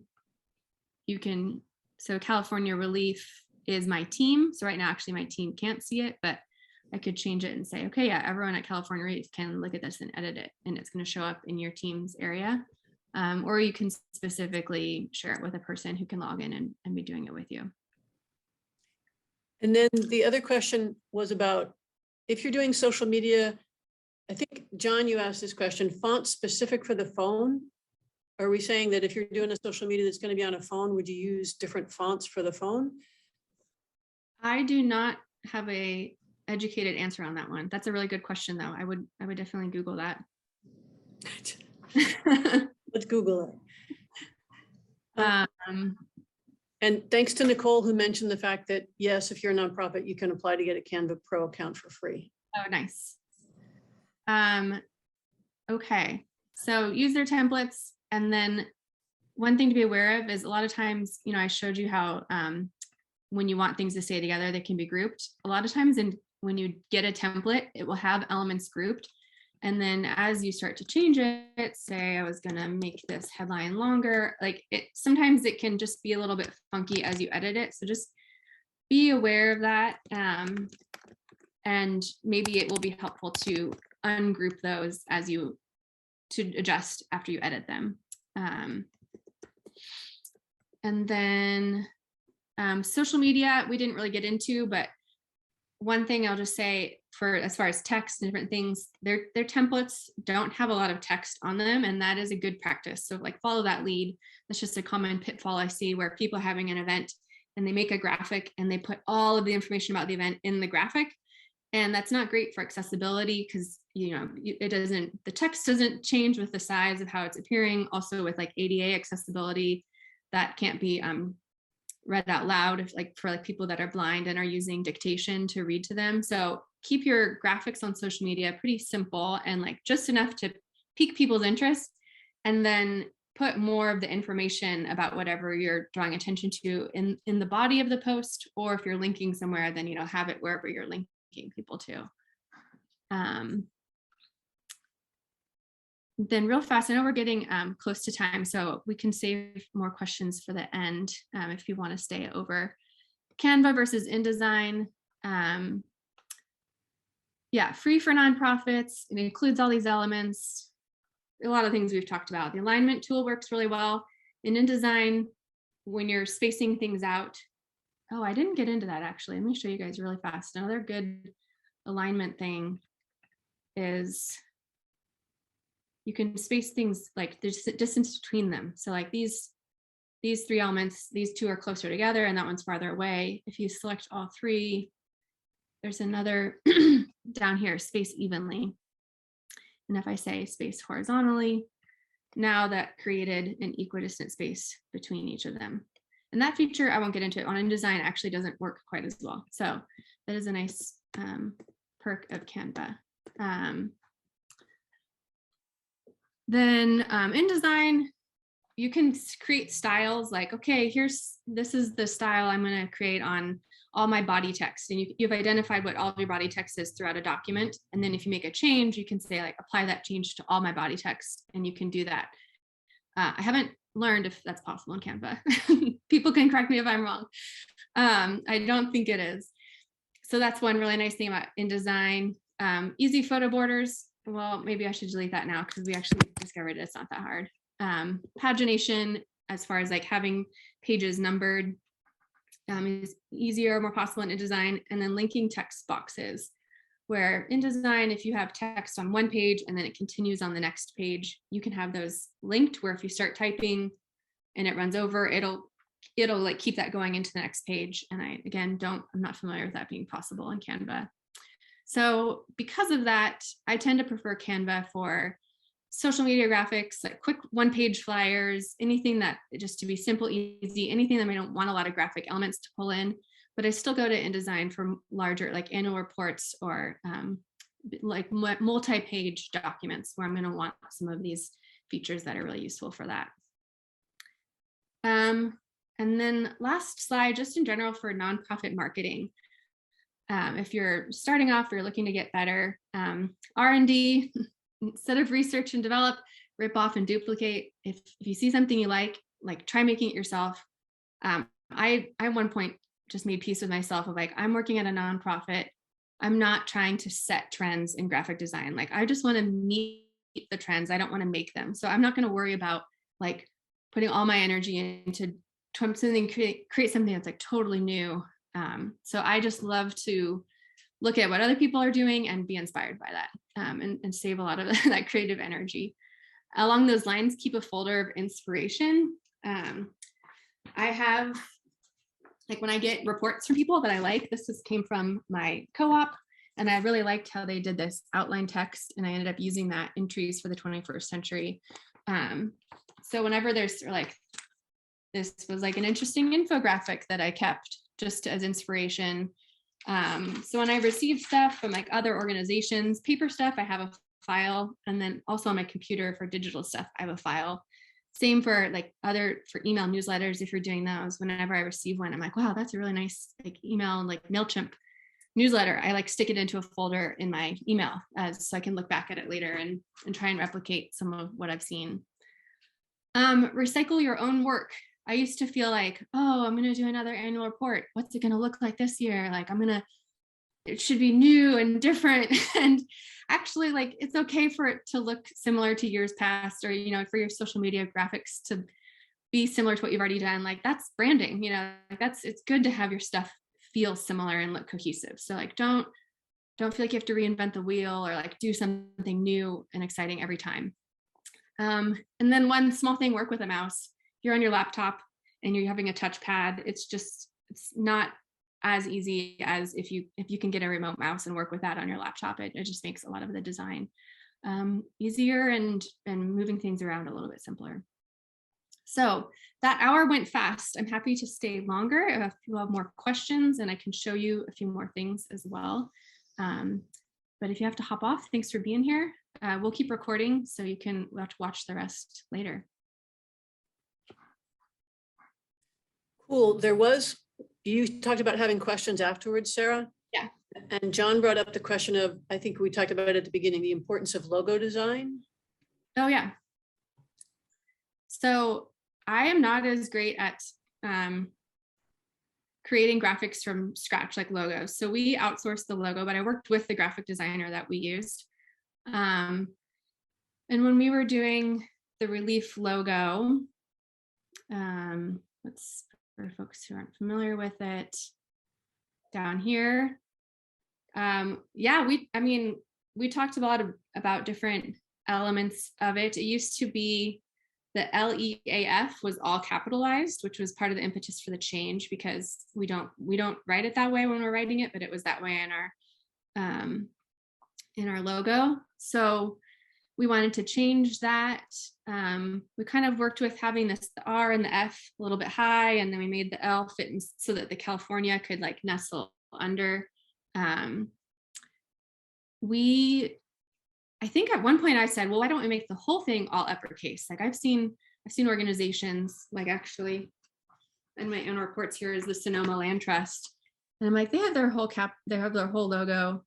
California ReLeaf is my team. So right now, actually my team can't see it, but I could change it and say, okay, yeah, everyone at California ReLeaf can look at this and edit it, and it's going to show up in your team's area. Or you can specifically share it with a person who can log in and be doing it with you. And then the other question was about if you're doing social media, I think, John, you asked this question, font specific for the phone. Are we saying that if you're doing a social media that's going to be on a phone, would you use different fonts for the phone? I do not have a educated answer on that one. That's a really good question, though. I would definitely Google that. Let's Google it. And thanks to Nicole, who mentioned the fact that, yes, if you're a nonprofit, you can apply to get a Canva Pro account for free. Oh, nice. Okay, so use their templates. And then one thing to be aware of is a lot of times, I showed you how when you want things to stay together, they can be grouped. A lot of times when you get a template, it will have elements grouped. And then as you start to change it, say I was gonna make this headline longer, sometimes it can just be a little bit funky as you edit it. So just be aware of that. And maybe it will be helpful to ungroup those to adjust after you edit them. And then social media, we didn't really get into, but one thing I'll just say as far as text and different things, their templates don't have a lot of text on them, and that is a good practice. So follow that lead. That's just a common pitfall I see where people are having an event and they make a graphic and they put all of the information about the event in the graphic. And that's not great for accessibility because the text doesn't change with the size of how it's appearing. Also with ADA accessibility, that can't be read out loud for people that are blind and are using dictation to read to them. So keep your graphics on social media pretty simple and just enough to pique people's interest, and then put more of the information about whatever you're drawing attention to in the body of the post, or if you're linking somewhere, then have it wherever you're linking people to. Then real fast, I know we're getting close to time, so we can save more questions for the end if you want to stay over. Canva versus InDesign. Yeah, free for nonprofits. It includes all these elements. A lot of things we've talked about. The alignment tool works really well. In InDesign, when you're spacing things out. Oh, I didn't get into that actually. Let me show you guys really fast. Another good alignment thing is you can space things there's distance between them. So these three elements, these two are closer together and that one's farther away. If you select all three, there's another down here, space evenly. And if I say space horizontally, now that created an equidistant space between each of them. And that feature, I won't get into it, on InDesign actually doesn't work quite as well. So that is a nice perk of Canva. Then InDesign, you can create styles okay, this is the style I'm going to create on all my body text. And you've identified what all of your body text is throughout a document. And then if you make a change, you can say apply that change to all my body text, and you can do that. I haven't learned if that's possible in Canva. People can correct me if I'm wrong. I don't think it is. So that's one really nice thing about InDesign. Easy photo borders. Well, maybe I should delete that now because we actually discovered it's not that hard. Pagination, as far as having pages numbered, is easier, more possible in InDesign. And then linking text boxes, where InDesign, if you have text on one page and then it continues on the next page, you can have those linked where if you start typing and it runs over, it'll it'll like keep that going into the next page. And I, again, I'm not familiar with that being possible in Canva. So because of that, I tend to prefer Canva for social media graphics, like quick one-page flyers, anything that just to be simple, easy, anything that I don't want a lot of graphic elements to pull in, but I still go to InDesign for larger like annual reports or like multi-page documents where I'm going to want some of these features that are really useful for that. And then last slide, just in general for nonprofit marketing. If you're starting off, or you're looking to get better, R&D, instead of research and develop, rip off and duplicate. If you see something you like try making it yourself. I at one point just made peace with myself of like, I'm working at a nonprofit. I'm not trying to set trends in graphic design. Like I just want to meet the trends. I don't want to make them. So I'm not going to worry about like putting all my energy into something, create something that's like totally new. So I just love to look at what other people are doing and be inspired by that, and save a lot of that creative energy. Along those lines, keep a folder of inspiration. I have, like when I get reports from people that I like, came from my co-op, and I really liked how they did this outline text, and I ended up using that in Trees for the 21st Century. So whenever there's like, this was like an interesting infographic that I kept just as inspiration. So when I receive stuff from like other organizations, paper stuff, I have a file, and then also on my computer for digital stuff, I have a file. Same for like for email newsletters. If you're doing those, whenever I receive one, I'm like, wow, that's a really nice like email, like MailChimp newsletter. I like stick it into a folder in my email so I can look back at it later and try and replicate some of what I've seen. Recycle your own work. I used to feel like, oh, I'm going to do another annual report. What's it going to look like this year? Like it should be new and different. And actually, like, it's okay for it to look similar to years past, or, for your social media graphics to be similar to what you've already done. Like that's branding, like it's good to have your stuff feel similar and look cohesive. So like, don't feel like you have to reinvent the wheel or like do something new and exciting every time. And then one small thing, work with a mouse. You're on your laptop and you're having a touchpad. It's not as easy as if you can get a remote mouse and work with that on your laptop. It just makes a lot of the design easier and moving things around a little bit simpler. So that hour went fast. I'm happy to stay longer if you have more questions, and I can show you a few more things as well. But if you have to hop off, thanks for being here. We'll keep recording, so we'll have to watch the rest later. Cool. You talked about having questions afterwards, Sarah? Yeah. And John brought up the question of, I think we talked about it at the beginning, the importance of logo design. Oh, yeah. So I am not as great at creating graphics from scratch, like logos. So we outsourced the logo, but I worked with the graphic designer that we used. And when we were doing the ReLeaf logo, for folks who aren't familiar with it, down here, we talked a lot about different elements of it. It used to be the LEAF was all capitalized, which was part of the impetus for the change, because we don't write it that way when we're writing it, but it was that way in our logo. So we wanted to change that. We kind of worked with having the R and the F a little bit high, and then we made the L fit so that the California could like nestle under. I think at one point I said, well, why don't we make the whole thing all uppercase? Like I've seen organizations, like actually in my own reports here is the Sonoma Land Trust. And I'm like, they have their whole logo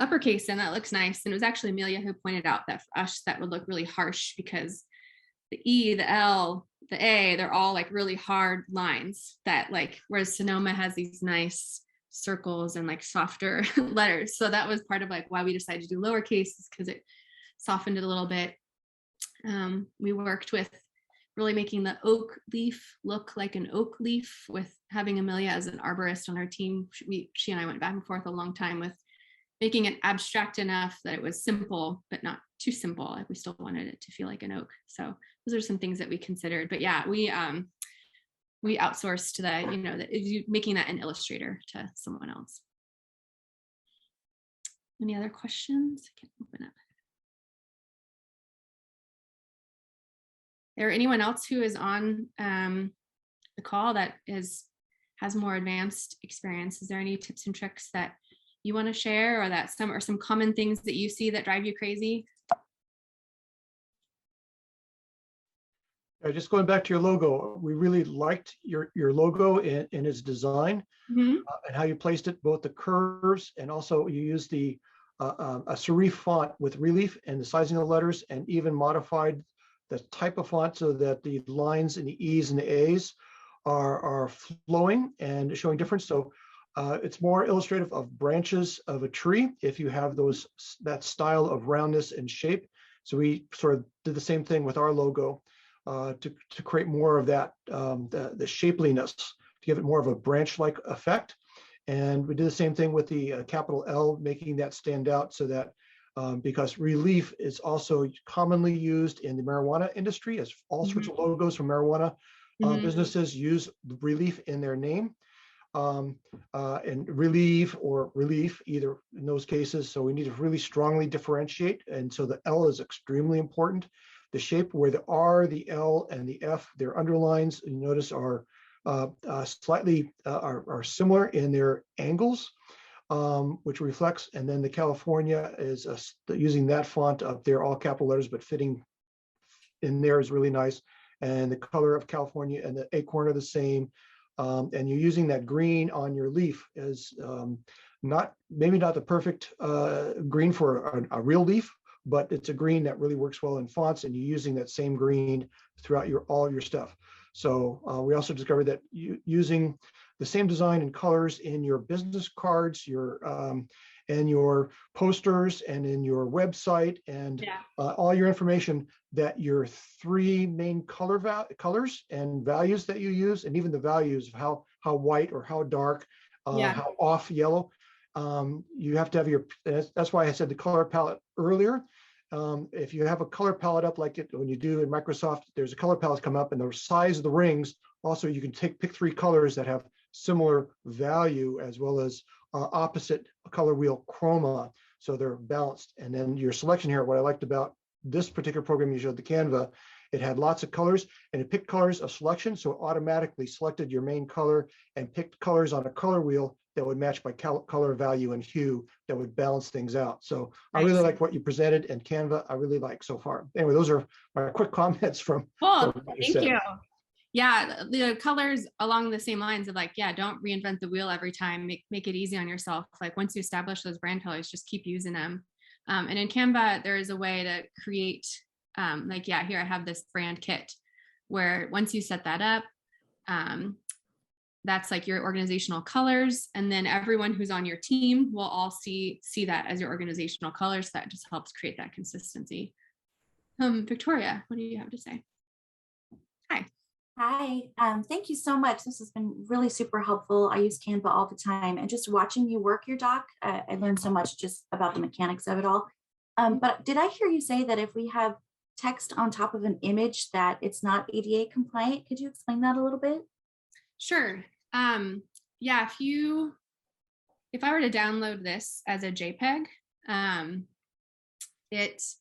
uppercase, and that looks nice. And it was actually Amelia who pointed out that for us, that would look really harsh because the E, the L, the A, they're all like really hard lines that like, whereas Sonoma has these nice circles and like softer letters. So that was part of like why we decided to do lowercase, because it softened it a little bit. We worked with really making the oak leaf look like an oak leaf, with having Amelia as an arborist on our team. She and I went back and forth a long time with making it abstract enough that it was simple, but not too simple. Like we still wanted it to feel like an oak. So those are some things that we considered. But yeah, we we outsourced to making that an Illustrator to someone else. Any other questions? I can open up. Is there anyone else who is on the call that has more advanced experience? Is there any tips and tricks that you want to share, or that some common things that you see that drive you crazy? Just going back to your logo, we really liked your logo and its design, and how you placed it, both the curves, and also you used a serif font with ReLeaf and the sizing of the letters, and even modified the type of font so that the lines and the E's and the A's are flowing and showing difference. So it's more illustrative of branches of a tree if you have that style of roundness and shape. So we sort of did the same thing with our logo. To create more of that, the shapeliness, to give it more of a branch-like effect. And we did the same thing with the capital L, making that stand out, so that because ReLeaf is also commonly used in the marijuana industry, as all sorts of logos from marijuana businesses use ReLeaf in their name. And ReLeaf or ReLeaf, either in those cases. So we need to really strongly differentiate. And so the L is extremely important. The shape where the R, the L, and the F, their underlines, you notice are slightly are similar in their angles, which reflects. And then the California is using that font up there, all capital letters, but fitting in there is really nice. And the color of California and the acorn are the same. And you're using that green on your leaf as maybe not the perfect green for a real leaf, but it's a green that really works well in fonts, and you're using that same green throughout all your stuff. So we also discovered that using the same design and colors in your business cards, and your posters, and in your website, and all your information, that your three main colors and values that you use, and even the values of how white or how dark, how off yellow, you have to have that's why I said the color palette earlier. If you have a color palette up like it when you do in Microsoft, there's a color palette come up, and the size of the rings. Also, you can pick three colors that have similar value, as well as opposite color wheel chroma, so they're balanced. And then your selection here, what I liked about this particular program you showed, the Canva, it had lots of colors, and it picked colors of selection, so it automatically selected your main color and picked colors on a color wheel that would match by color, value, and hue, that would balance things out. So I really like what you presented, and Canva I really like so far. Anyway, those are my quick comments from Cool. Thank you. Yeah, the colors along the same lines of don't reinvent the wheel every time. Make it easy on yourself. Like once you establish those brand colors, just keep using them. And in Canva, there is a way to create, here I have this brand kit, where once you set that up, that's like your organizational colors, and then everyone who's on your team will all see that as your organizational colors. That just helps create that consistency. Victoria, what do you have to say? Hi. Hi, thank you so much. This has been really super helpful. I use Canva all the time, and just watching you work your doc, I learned so much just about the mechanics of it all. But did I hear you say that if we have text on top of an image that it's not ADA compliant? Could you explain that a little bit? Sure. Yeah, if I were to download this as a JPEG, it's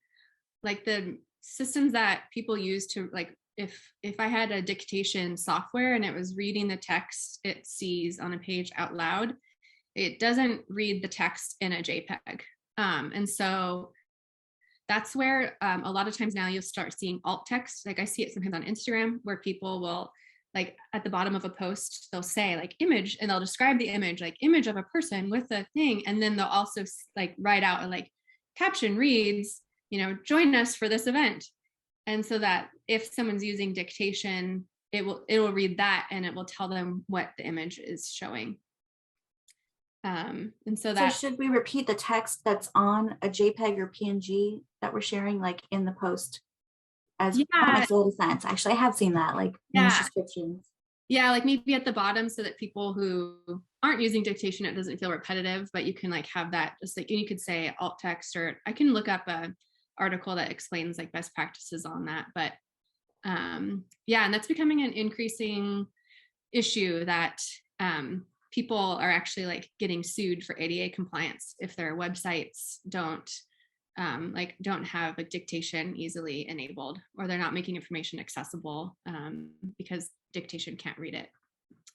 like the systems that people use to if I had a dictation software and it was reading the text it sees on a page out loud, it doesn't read the text in a JPEG. And so that's where a lot of times now you'll start seeing alt text. Like I see it sometimes on Instagram, where people will, like at the bottom of a post, they'll say like image, and they'll describe the image, like image of a person with a thing. And then they'll also like write out a caption reads, join us for this event. And so that if someone's using dictation, it will read that, and it will tell them what the image is showing. And so should we repeat the text that's on a JPEG or PNG that we're sharing in the post? That makes a little sense. Actually, I have seen that, image descriptions. Yeah, maybe at the bottom, so that people who aren't using dictation, it doesn't feel repetitive, but you can have that, just you could say alt text, or I can look up a article that explains best practices on that. But and that's becoming an increasing issue that people are actually like getting sued for ADA compliance if their websites don't have a dictation easily enabled, or they're not making information accessible because dictation can't read it.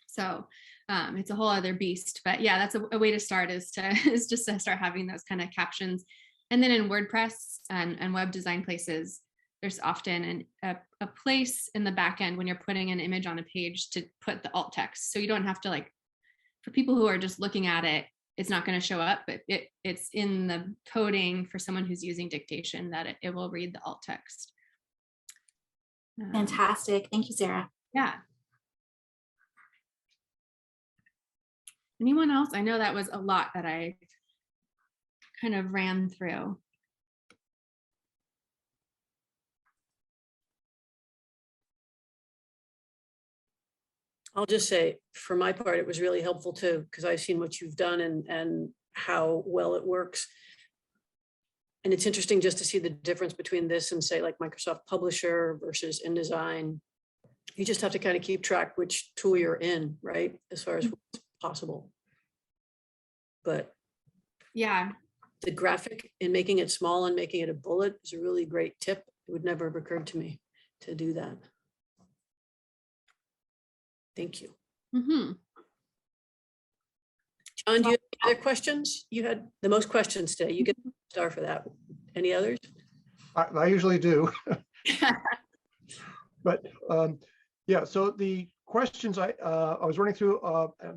So it's a whole other beast, but yeah, that's a way to start is just to start having those kind of captions. And then in WordPress and web design places, there's often a place in the back end when you're putting an image on a page to put the alt text. So you don't have to, like, for people who are just looking at it, it's not going to show up, but it's in the coding for someone who's using dictation that it will read the alt text. Fantastic. Thank you, Sarah. Yeah. Anyone else? I know that was a lot that I kind of ran through. I'll just say, for my part, it was really helpful too, because I've seen what you've done and how well it works. And it's interesting just to see the difference between this and, say, like Microsoft Publisher versus InDesign. You just have to kind of keep track which tool you're in, right? As far as what's possible. But yeah, the graphic and making it small and making it a bullet is a really great tip. It would never have occurred to me to do that. Thank you. Mm-hmm. John, do you have any other questions? You had the most questions today. You get a star for that. Any others? I usually do. But yeah, so the questions I was running through,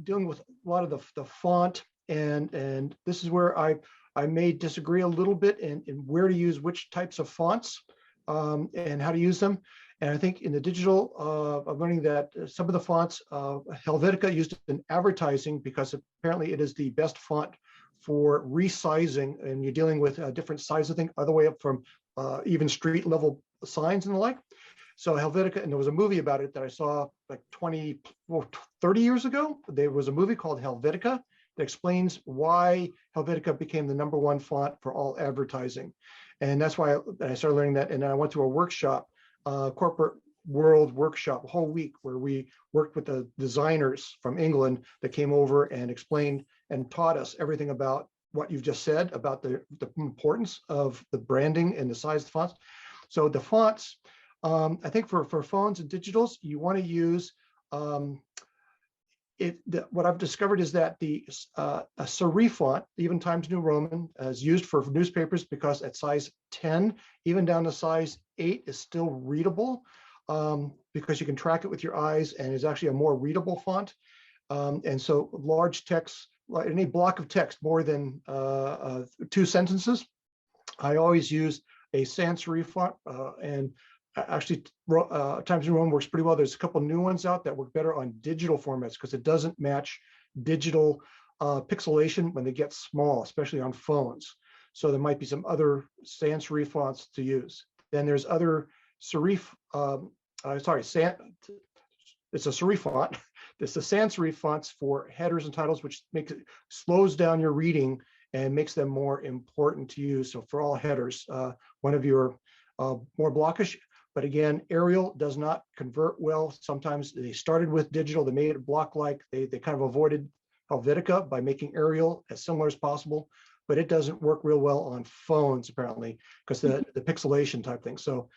dealing with a lot of the font, and this is where I may disagree a little bit in where to use which types of fonts and how to use them. And I think in the digital, I'm learning that some of the fonts, Helvetica used in advertising because apparently it is the best font for resizing, and you're dealing with different sizes, I think, all the way up from even street level signs and the like. So Helvetica, and there was a movie about it that I saw like 20 or 30 years ago. There was a movie called Helvetica that explains why Helvetica became the #1 font for all advertising. And that's why I started learning that. And then I went to a workshop, corporate world workshop, a whole week, where we worked with the designers from England that came over and explained and taught us everything about what you've just said about the importance of the branding and the size of the fonts. So the fonts, I think for phones and digitals, you want to use what I've discovered is that a serif font, even Times New Roman, is used for newspapers because at size 10, even down to size 8, is still readable because you can track it with your eyes, and is actually a more readable font. And so large text, like any block of text more than 2 sentences, I always use a sans serif font, and actually Times New Roman works pretty well. There's a couple new ones out that work better on digital formats because it doesn't match digital pixelation when they get small, especially on phones. So there might be some other sans serif fonts to use. Then there's other serif, it's a serif font. It's the sans serif fonts for headers and titles, which slows down your reading and makes them more important to use. So for all headers, one of your more blockish. But again, Arial does not convert well. Sometimes they started with digital, they made it block-like. They kind of avoided Helvetica by making Arial as similar as possible, but it doesn't work real well on phones apparently because the pixelation type thing. So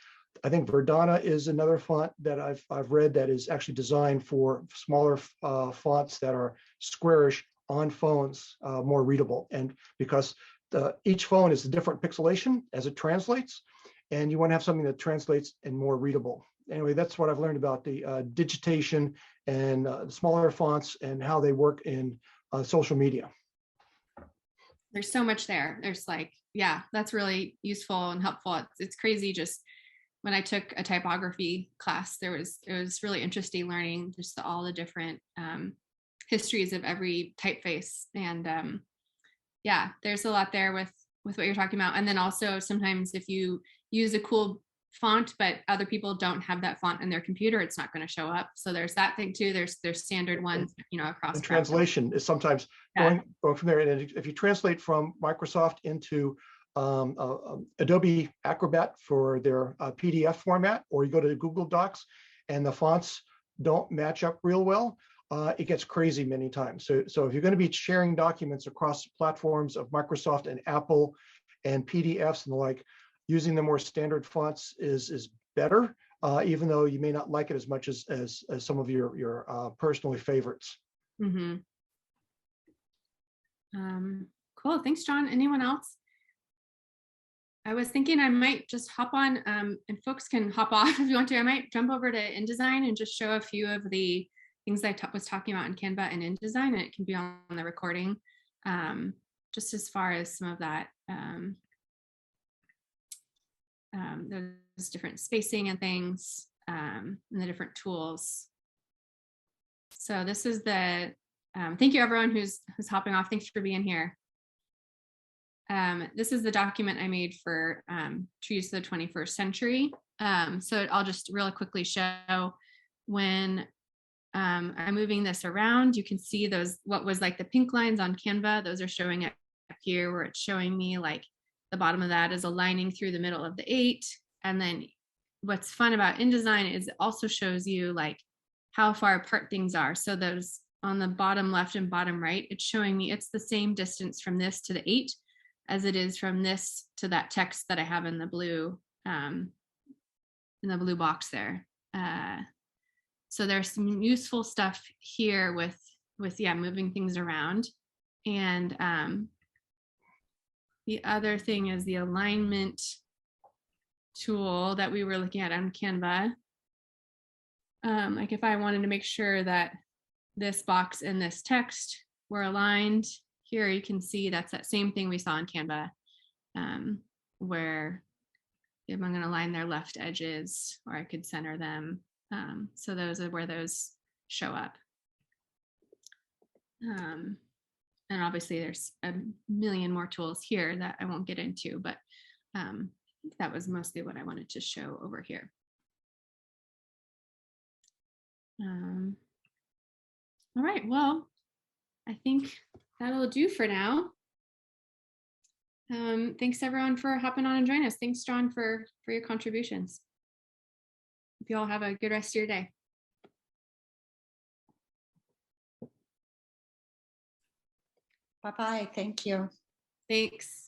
I think Verdana is another font that I've read that is actually designed for smaller fonts that are squarish on phones, more readable. And because each phone is a different pixelation as it translates, and you want to have something that translates and more readable. Anyway, that's what I've learned about the digitation and smaller fonts and how they work in social media. There's so much there. There's yeah, that's really useful and helpful. It's crazy. Just when I took a typography class, it was really interesting learning just all the different histories of every typeface. And yeah, there's a lot there with what you're talking about. And then also sometimes if you use a cool font, but other people don't have that font in their computer, it's not going to show up. So there's that thing too. There's standard ones, across. And translation is sometimes going from there. And if you translate from Microsoft into Adobe Acrobat for their PDF format, or you go to Google Docs and the fonts don't match up real well, it gets crazy many times. So if you're going to be sharing documents across platforms of Microsoft and Apple and PDFs and the like, using the more standard fonts is better, even though you may not like it as much as some of your personal favorites. Mm-hmm. Cool. Thanks, John. Anyone else? I was thinking I might just hop on, and folks can hop off if you want to. I might jump over to InDesign and just show a few of the things I was talking about in Canva and InDesign, and it can be on the recording, just as far as some of that. There's different spacing and things, and the different tools. So this is the, thank you everyone who's hopping off. Thanks for being here. This is the document I made for Trees of the 21st Century. So I'll just really quickly show when I'm moving this around, you can see those, what was like the pink lines on Canva, those are showing up here where it's showing me like the bottom of that is aligning through the middle of the 8. And then what's fun about InDesign is it also shows you like how far apart things are. So those on the bottom left and bottom right, it's showing me it's the same distance from this to the 8 as it is from this to that text that I have in the blue box there. So there's some useful stuff here with moving things around. And the other thing is the alignment tool that we were looking at on Canva. Like if I wanted to make sure that this box and this text were aligned, here you can see that's that same thing we saw in Canva, where if I'm going to line their left edges, or I could center them. So those are where those show up. And obviously there's a million more tools here that I won't get into, but that was mostly what I wanted to show over here. All right, well, I think that'll do for now. Thanks everyone for hopping on and joining us. Thanks, John, for your contributions. Hope you all have a good rest of your day. Bye-bye. Thank you. Thanks.